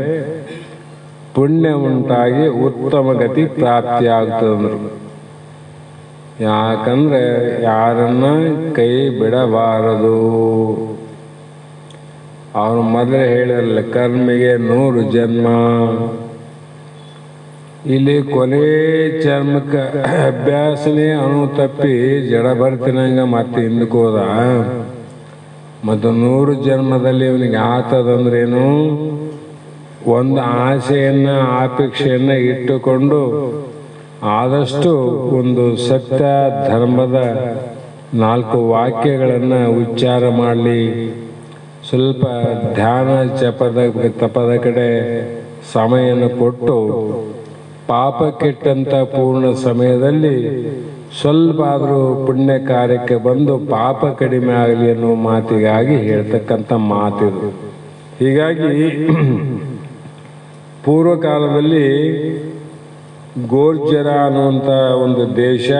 ಪುಣ್ಯ ಉಂಟಾಗಿ ಉತ್ತಮ ಗತಿ ಪ್ರಾಪ್ತಿಯಾಗ್ತದಂದರು. ಯಾಕಂದ್ರೆ ಯಾರನ್ನ ಕೈ ಬಿಡಬಾರದು. ಅವನು ಮೊದಲೇ ಹೇಳಿರಲ್ಲ, ಕರ್ಮಿಗೆ 100 ಜನ್ಮ. ಇಲ್ಲಿ ಕೊನೆ ಚರ್ಮಕ್ಕೆ ಅಭ್ಯಾಸನೇ ಅಣು ತಪ್ಪಿ ಜಡ ಬರ್ತಿನಂಗ ಮತ್ತೆ ಹಿಂದಕ್ಕೆ ಹೋದ. ಮತ್ತು 100 ಜನ್ಮದಲ್ಲಿ ಇವನಿಗೆ ಆತದಂದ್ರೇನು, ಒಂದು ಆಸೆಯನ್ನು ಅಪೇಕ್ಷೆಯನ್ನು ಇಟ್ಟುಕೊಂಡು ಆದಷ್ಟು ಒಂದು ಸತ್ಯ ಧರ್ಮದ 4 ವಾಕ್ಯಗಳನ್ನು ಉಚ್ಚಾರ ಮಾಡಲಿ, ಸ್ವಲ್ಪ ಧ್ಯಾನ ತಪದ ಕಡೆ ಸಮಯವನ್ನು ಕೊಟ್ಟು ಪಾಪ ಕೆಟ್ಟಂಥ ಪೂರ್ಣ ಸಮಯದಲ್ಲಿ ಸ್ವಲ್ಪ ಆದರೂ ಪುಣ್ಯ ಕಾರ್ಯಕ್ಕೆ ಬಂದು ಪಾಪ ಕಡಿಮೆ ಆಗಲಿ ಅನ್ನೋ ಮಾತಿಗಾಗಿ ಹೇಳ್ತಕ್ಕಂಥ ಮಾತಿದು. ಹೀಗಾಗಿ ಪೂರ್ವಕಾಲದಲ್ಲಿ ಗೋರ್ಜರ ಅನ್ನುವಂಥ ಒಂದು ದೇಶ,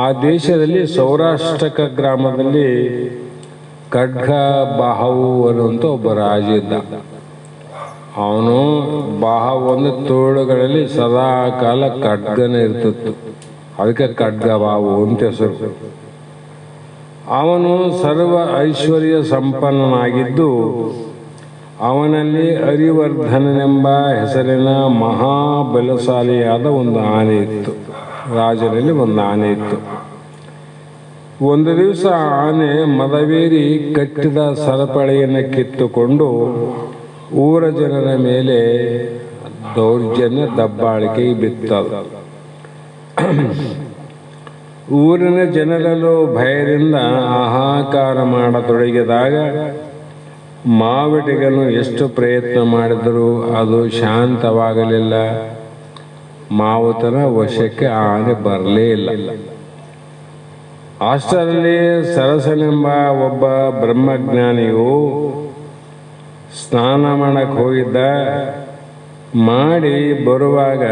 ಆ ದೇಶದಲ್ಲಿ ಸೌರಾಷ್ಟ್ರಕ ಗ್ರಾಮದಲ್ಲಿ ಖಡ್ಗ ಬಾಹು ಅನ್ನುವಂಥ ಒಬ್ಬ ರಾಜ ಇದ್ದ. ಅವನು ಒಂದು ತೋಳುಗಳಲ್ಲಿ ಸದಾ ಕಾಲ ಖಡ್ಗನೇ ಇರ್ತಿತ್ತು, ಅದಕ್ಕೆ ಖಡ್ಗ ಬಾಹು ಅಂತ ಹೆಸರು. ಅವನು ಸರ್ವ ಐಶ್ವರ್ಯ ಸಂಪನ್ನನಾಗಿದ್ದು ಅವನಲ್ಲಿ ಹರಿವರ್ಧನನೆಂಬ ಹೆಸರಿನ ಮಹಾಬಲಶಾಲಿಯಾದ ಒಂದು ಆನೆ ಇತ್ತು. ರಾಜನಲ್ಲಿ ಒಂದು ಆನೆ ಇತ್ತು. ಒಂದು ದಿವಸ ಆನೆ ಮದವೇರಿ ಕಟ್ಟಿದ ಸರಪಳಿಯನ್ನು ಕಿತ್ತುಕೊಂಡು ಊರ ಜನರ ಮೇಲೆ ದೌರ್ಜನ್ಯ ದಬ್ಬಾಳಿಕೆ ಬಿತ್ತದ. ಊರಿನ ಜನರಲ್ಲೂ ಭಯದಿಂದ ಹಾಹಾಕಾರ ಮಾಡತೊಡಗಿದಾಗ ಮಾವಟಿಗನು ಎಷ್ಟು ಪ್ರಯತ್ನ ಮಾಡಿದರೂ ಅದು ಶಾಂತವಾಗಲಿಲ್ಲ. ಮಾವುತನ ವಶಕ್ಕೆ ಆನೆ ಬರಲೇ ಇಲ್ಲ. ಅಷ್ಟರಲ್ಲಿ ಸರಸನೆಂಬ ಒಬ್ಬ ಬ್ರಹ್ಮಜ್ಞಾನಿಯು ಸ್ನಾನ ಮಾಡಕ್ಕೆ ಹೋಗಿದ್ದ. ಮಾಡಿ ಬರುವಾಗ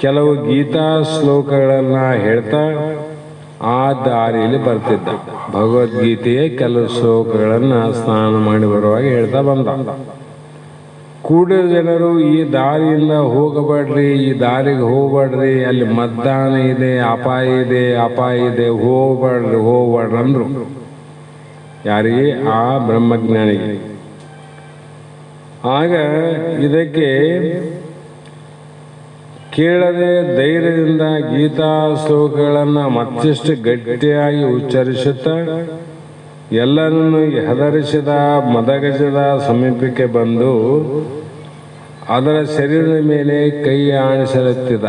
ಕೆಲವು ಗೀತಾ ಶ್ಲೋಕಗಳನ್ನು ಹೇಳ್ತಾ ಆ ದಾರಿಯಲ್ಲಿ ಬರ್ತಿದ್ದ. ಭಗವದ್ಗೀತೆಯ ಕೆಲವು ಶ್ಲೋಕಗಳನ್ನು ಸ್ನಾನ ಮಾಡಿ ಬರುವಾಗ ಹೇಳ್ತಾ ಬಂದ. ಕೂಡಿದ ಜನರು ಈ ದಾರಿಯಿಂದ ಹೋಗಬೇಡ್ರಿ, ಈ ದಾರಿಗೆ ಹೋಗ್ಬೇಡ್ರಿ, ಅಲ್ಲಿ ಮತದಾನ ಇದೆ, ಅಪಾಯ ಇದೆ, ಅಪಾಯ ಇದೆ, ಹೋಗ್ಬೇಡ್ರಿ ಅಂದ್ರು. ಯಾರಿಗೆ? ಆ ಬ್ರಹ್ಮಜ್ಞಾನಿಗೆ. ಆಗ ಇದಕ್ಕೆ ಕೇಳದೆ ಧೈರ್ಯದಿಂದ ಗೀತಾ ಶ್ಲೋಕಗಳನ್ನು ಮತ್ತಷ್ಟು ಗಟ್ಟಿಯಾಗಿ ಉಚ್ಚರಿಸುತ್ತಾ ಎಲ್ಲರನ್ನು ಹೆದರಿಸಿದ ಮದಗಜದ ಸಮೀಪಕ್ಕೆ ಬಂದು ಅದರ ಶರೀರದ ಮೇಲೆ ಕೈ ಆಡಿಸಲತ್ತಿದ.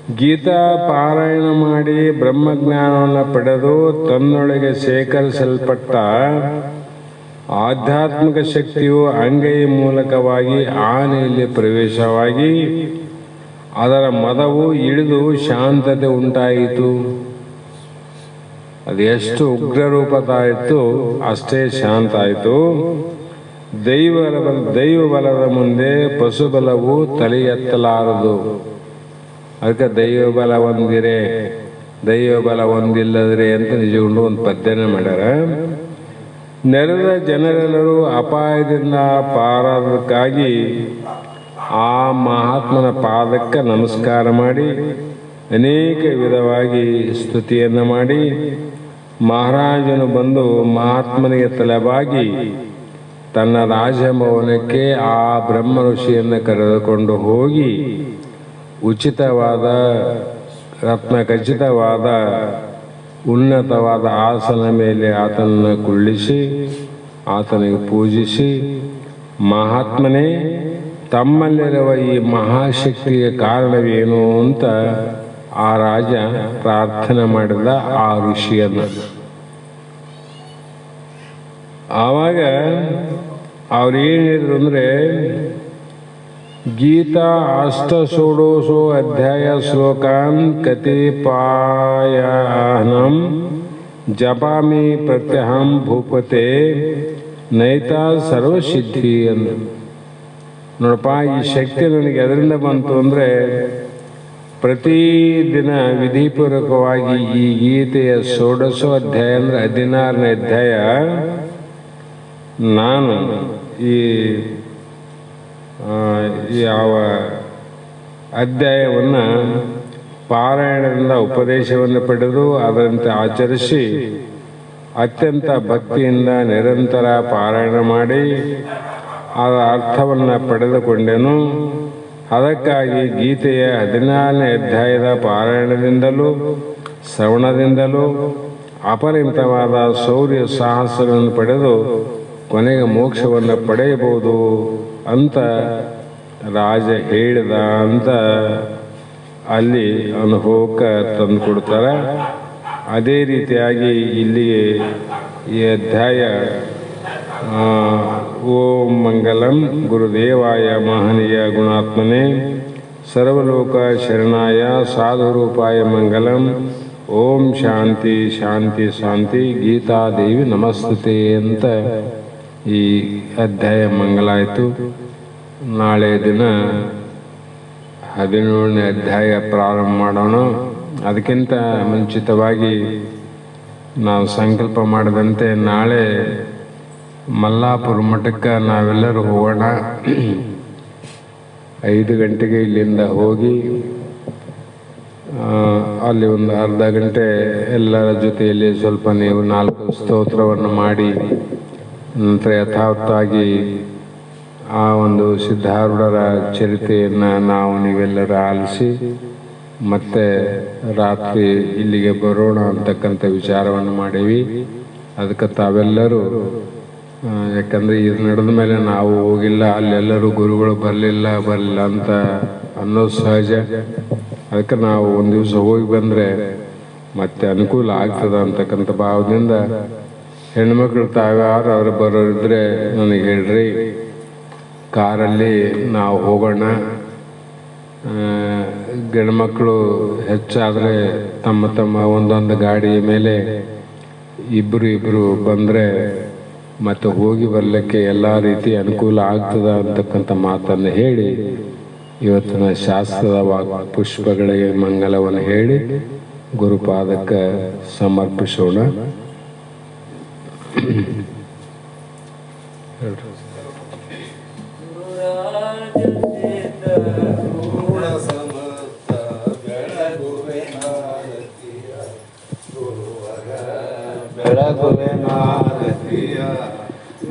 ಗೀತಾ ಪಾರಾಯಣ ಮಾಡಿ ಬ್ರಹ್ಮಜ್ಞಾನವನ್ನು ಪಡೆದು ತನ್ನೊಳಗೆ ಶೇಖರಿಸಲ್ಪಟ್ಟ ಆಧ್ಯಾತ್ಮಿಕ ಶಕ್ತಿಯು ಅಂಗೈ ಮೂಲಕವಾಗಿ ಆನೆಯಲ್ಲಿ ಪ್ರವೇಶವಾಗಿ ಅದರ ಮದವು ಇಳಿದು ಶಾಂತತೆ ಉಂಟಾಯಿತು. ಅದು ಎಷ್ಟು ಉಗ್ರ ರೂಪದಾಯಿತು ಅಷ್ಟೇ ಶಾಂತ ಆಯಿತು. ದೈವ ಬಲದ ಮುಂದೆ ಪಶುಬಲವು ತಲೆ ಎತ್ತಲಾರದು. ಅದಕ್ಕೆ ದೈವ ಬಲ ಹೊಂದಿರೆ ದೈವ ಬಲ ಹೊಂದಿಲ್ಲದ್ರೆ ಅಂತ ನಿಜಗೊಂಡು ಒಂದು ಪದ್ಯನ ಮಾಡ್ಯಾರ. ನೆರೆದ ಜನರೆಲ್ಲರೂ ಅಪಾಯದಿಂದ ಪಾರಾದಕ್ಕಾಗಿ ಆ ಮಹಾತ್ಮನ ಪಾದಕ್ಕೆ ನಮಸ್ಕಾರ ಮಾಡಿ ಅನೇಕ ವಿಧವಾಗಿ ಸ್ತುತಿಯನ್ನು ಮಾಡಿ ಮಹಾರಾಜನು ಬಂದು ಮಹಾತ್ಮನಿಗೆ ತಲೆಬಾಗಿ ತನ್ನ ರಾಜಭವನಕ್ಕೆ ಆ ಬ್ರಹ್ಮ ಋಷಿಯನ್ನು ಕರೆದುಕೊಂಡು ಹೋಗಿ ಉಚಿತವಾದ ರತ್ನ ಖಚಿತವಾದ ಉನ್ನತವಾದ ಆಸನ ಮೇಲೆ ಆತನನ್ನು ಕುಳ್ಳಿಸಿ ಆತನಿಗೆ ಪೂಜಿಸಿ, ಮಹಾತ್ಮನೇ, ತಮ್ಮಲ್ಲಿರುವ ಈ ಮಹಾಶಕ್ತಿಗೆ ಕಾರಣವೇನು ಅಂತ ಆ ರಾಜ ಪ್ರಾರ್ಥನೆ ಮಾಡಿದ ಆ ಋಷಿಯನ್ನು. ಆವಾಗ ಅವ್ರು ಏನು ಹೇಳಿದ್ರು ಅಂದರೆ, ಗೀತಾ ಅಷ್ಟಷೋಡಶೋ ಅಧ್ಯಾಯ ಶ್ಲೋಕಾನ್ ಕತಿಪಾಯನಂ ಜಪಾಮಿ ಪ್ರತ್ಯಹಂ ಭೂಪತೆ ನೈತಾ ಸರ್ವಸಿದ್ಧಿ ಅಂದರು. ನೋಡಪ್ಪ, ಈ ಶಕ್ತಿ ನನಗೆ ಎದರಿಂದ ಬಂತು ಅಂದರೆ, ಪ್ರತಿದಿನ ವಿಧಿಪೂರ್ವಕವಾಗಿ ಈ ಗೀತೆಯ ಷೋಡಶೋ ಅಧ್ಯಾಯ ಅಂದರೆ 16ನೇ ಅಧ್ಯಾಯ ನಾನು ಯಾವ ಅಧ್ಯಾಯವನ್ನು ಪಾರಾಯಣದಿಂದ ಉಪದೇಶವನ್ನು ಪಡೆದು ಅದರಂತೆ ಆಚರಿಸಿ ಅತ್ಯಂತ ಭಕ್ತಿಯಿಂದ ನಿರಂತರ ಪಾರಾಯಣ ಮಾಡಿ ಅದರ ಅರ್ಥವನ್ನು ಪಡೆದುಕೊಂಡೆನು. ಅದಕ್ಕಾಗಿ ಗೀತೆಯ 14ನೇ ಅಧ್ಯಾಯದ ಪಾರಾಯಣದಿಂದಲೂ ಶ್ರವಣದಿಂದಲೂ ಅಪರಿಮಿತವಾದ ಶೌರ್ಯ ಸಾಹಸಗಳನ್ನು ಪಡೆದು ಕೊನೆಗೆ ಮೋಕ್ಷವನ್ನು ಪಡೆಯಬಹುದು ಅಂತ ರಾಜ ಹೇಳಿದ ಅಂತ ಅಲ್ಲಿ ಅನುಭವಕ್ಕೆ ತಂದು ಕೊಡ್ತಾರೆ. ಅದೇ ರೀತಿಯಾಗಿ ಇಲ್ಲಿಗೆ ಈ ಅಧ್ಯಾಯ ಓಂ ಮಂಗಲಂ ಗುರುದೇವಾಯ ಮಹನೀಯ ಗುಣಾತ್ಮನೆ ಸರ್ವಲೋಕ ಶರಣಾಯ ಸಾಧುರೂಪಾಯ ಮಂಗಲಂ. ಓಂ ಶಾಂತಿ ಶಾಂತಿ ಶಾಂತಿ. ಗೀತಾದೇವಿ ನಮಸ್ತುತೆ ಅಂತ ಈ ಅಧ್ಯಾಯ ಮಂಗಲಾಯಿತು. ನಾಳೆ ದಿನ 17ನೇ ಅಧ್ಯಾಯ ಪ್ರಾರಂಭ ಮಾಡೋಣ. ಅದಕ್ಕಿಂತ ಮುಂಚಿತವಾಗಿ ನಾವು ಸಂಕಲ್ಪ ಮಾಡಿದಂತೆ ನಾಳೆ ಮಲ್ಲಾಪುರ ಮಠಕ್ಕೆ ನಾವೆಲ್ಲರೂ ಹೋಗೋಣ. 5 ಗಂಟೆಗೆ ಇಲ್ಲಿಂದ ಹೋಗಿ ಅಲ್ಲಿ ಒಂದು ಅರ್ಧ ಗಂಟೆ ಎಲ್ಲರ ಜೊತೆಯಲ್ಲಿ ಸ್ವಲ್ಪ ನೀವು 4 ಸ್ತೋತ್ರವನ್ನು ಮಾಡಿ ನಂತರ ಯಥಾವತ್ತಾಗಿ ಆ ಒಂದು ಸಿದ್ಧಾರೂಢರ ಚರಿತೆಯನ್ನು ನಾವು ನೀವೆಲ್ಲರೂ ಆಲಿಸಿ ಮತ್ತೆ ರಾತ್ರಿ ಇಲ್ಲಿಗೆ ಬರೋಣ ಅಂತಕ್ಕಂಥ ವಿಚಾರವನ್ನು ಮಾಡೀವಿ. ಅದಕ್ಕೆ ತಾವೆಲ್ಲರೂ, ಯಾಕಂದರೆ ಇದು ನಡೆದ ಮೇಲೆ ನಾವು ಹೋಗಿಲ್ಲ, ಅಲ್ಲೆಲ್ಲರೂ ಗುರುಗಳು ಬರಲಿಲ್ಲ ಅಂತ ಅನ್ನೋದು ಸಹಜ. ಅದಕ್ಕೆ ನಾವು ಒಂದು ದಿವಸ ಹೋಗಿ ಬಂದರೆ ಮತ್ತೆ ಅನುಕೂಲ ಆಗ್ತದೆ ಅಂತಕ್ಕಂಥ ಭಾವದಿಂದ ಹೆಣ್ಮಕ್ಳು ತಾವ್ಯಾರು ಅವ್ರು ಬರೋರಿದ್ರೆ ನನಗೆ ಹೇಳ್ರಿ, ಕಾರಲ್ಲಿ ನಾವು ಹೋಗೋಣ. ಗಂಡ್ಮಕ್ಳು ಹೆಚ್ಚಾದರೆ ತಮ್ಮ ತಮ್ಮ ಒಂದೊಂದು ಗಾಡಿಯ ಮೇಲೆ ಇಬ್ಬರು ಬಂದರೆ ಮತ್ತು ಹೋಗಿ ಬರಲಿಕ್ಕೆ ಎಲ್ಲ ರೀತಿ ಅನುಕೂಲ ಆಗ್ತದ ಅಂತಕ್ಕಂಥ ಮಾತನ್ನು ಹೇಳಿ ಇವತ್ತಿನ ಶಾಸ್ತ್ರದ ಪುಷ್ಪಗಳಿಗೆ ಮಂಗಲವನ್ನು ಹೇಳಿ ಗುರುಪಾದಕ್ಕೆ ಸಮರ್ಪಿಸೋಣ.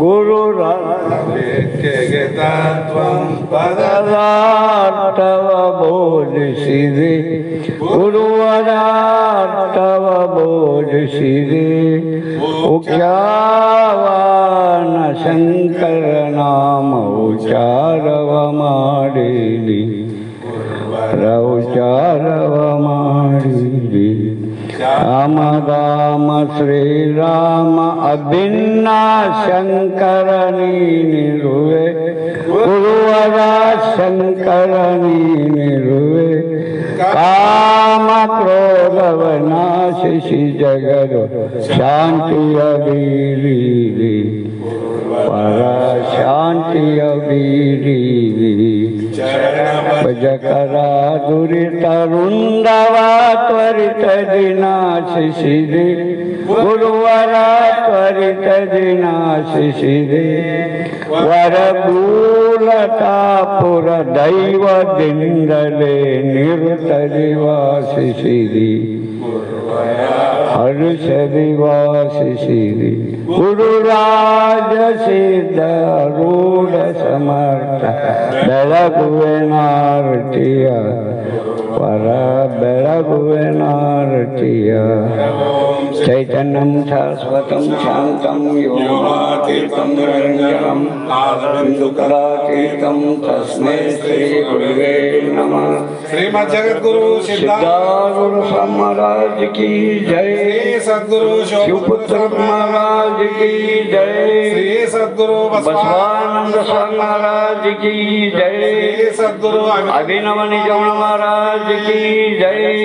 ಗುರು ರಾಜ್ಯಕ್ಕೆ ತತ್ವಂ ಪದರಾರ್ಥವ ಬೋಧಿಸಿದೆ, ಗುರುವರಾರ್ಥವ ಬೋಧಿಸಿದೆ. ಉಚ್ಚಾರವಾನ ಶಂಕರ ನಾಮ ಉಚ್ಚಾರವ ಮಾಡಿದಿ, ಉಚ್ಚಾರವ ರಾಮ ರಾಮ ಶ್ರೀರಾಮ ಅಭಿನ್ನ ಶಂಕರ ನೀನಿರುವೆ ಗುರುವರ ಶಂಕರ ನೀನಿರುವೆ ಕಾಮ ಕ್ರೋಧವ ನಾಶಿಸಿ ಜಗದು ಶಾಂತಿಯ ಬೀರಿರಿ ಪರ ಶಾಂತಿಯ ಬೀರಿರಿ ಭಜಕರ ದುರಿತ ವೃಂದವ ತ್ವರಿತ ದಿನಾಶಿಸಿದೆ ಗುರುವರ ತ್ವರಿತ ದಿನಾಶಿಸಿದೆ ವರಭೂಲತಾಪುರ ದೈವದಿಂದಲೇ ನಿರುತದಿ ವಾಸಿಸಿರಿ ಹರುಷದಿ ವಾಸಿಸಿರಿ ಗುರುರಾಜ ಸಿದ್ಧಾರೂಢ ಸಮರ್ಥ ಬೆಳಗುವೆನಾರತಿಯ ಪರ ಬೆಳಗುವೆನಾರತಿಯ ಚೈತನ್ಯಂ ಶಾಶ್ವತಂ ಶಾಂತಂ ಯೋಮಾತೀರ್ಥಂ ನಿರಂಜನಂ ಆನಂದಕರಾತೀರ್ಥಂ ತಸ್ಮೈ ಶ್ರೀ ಗುರುವೇ ನಮಃ श्रीमद् जगद्गुरु सिद्धारूढ़ महाराज की जय श्री सद्गुरु शिवपुत्र महाराज की जय श्री सद्गुरु बसवानंद स्वामी महाराज की जय श्री सद्गुरु अभिनव निजमन महाराज की जय।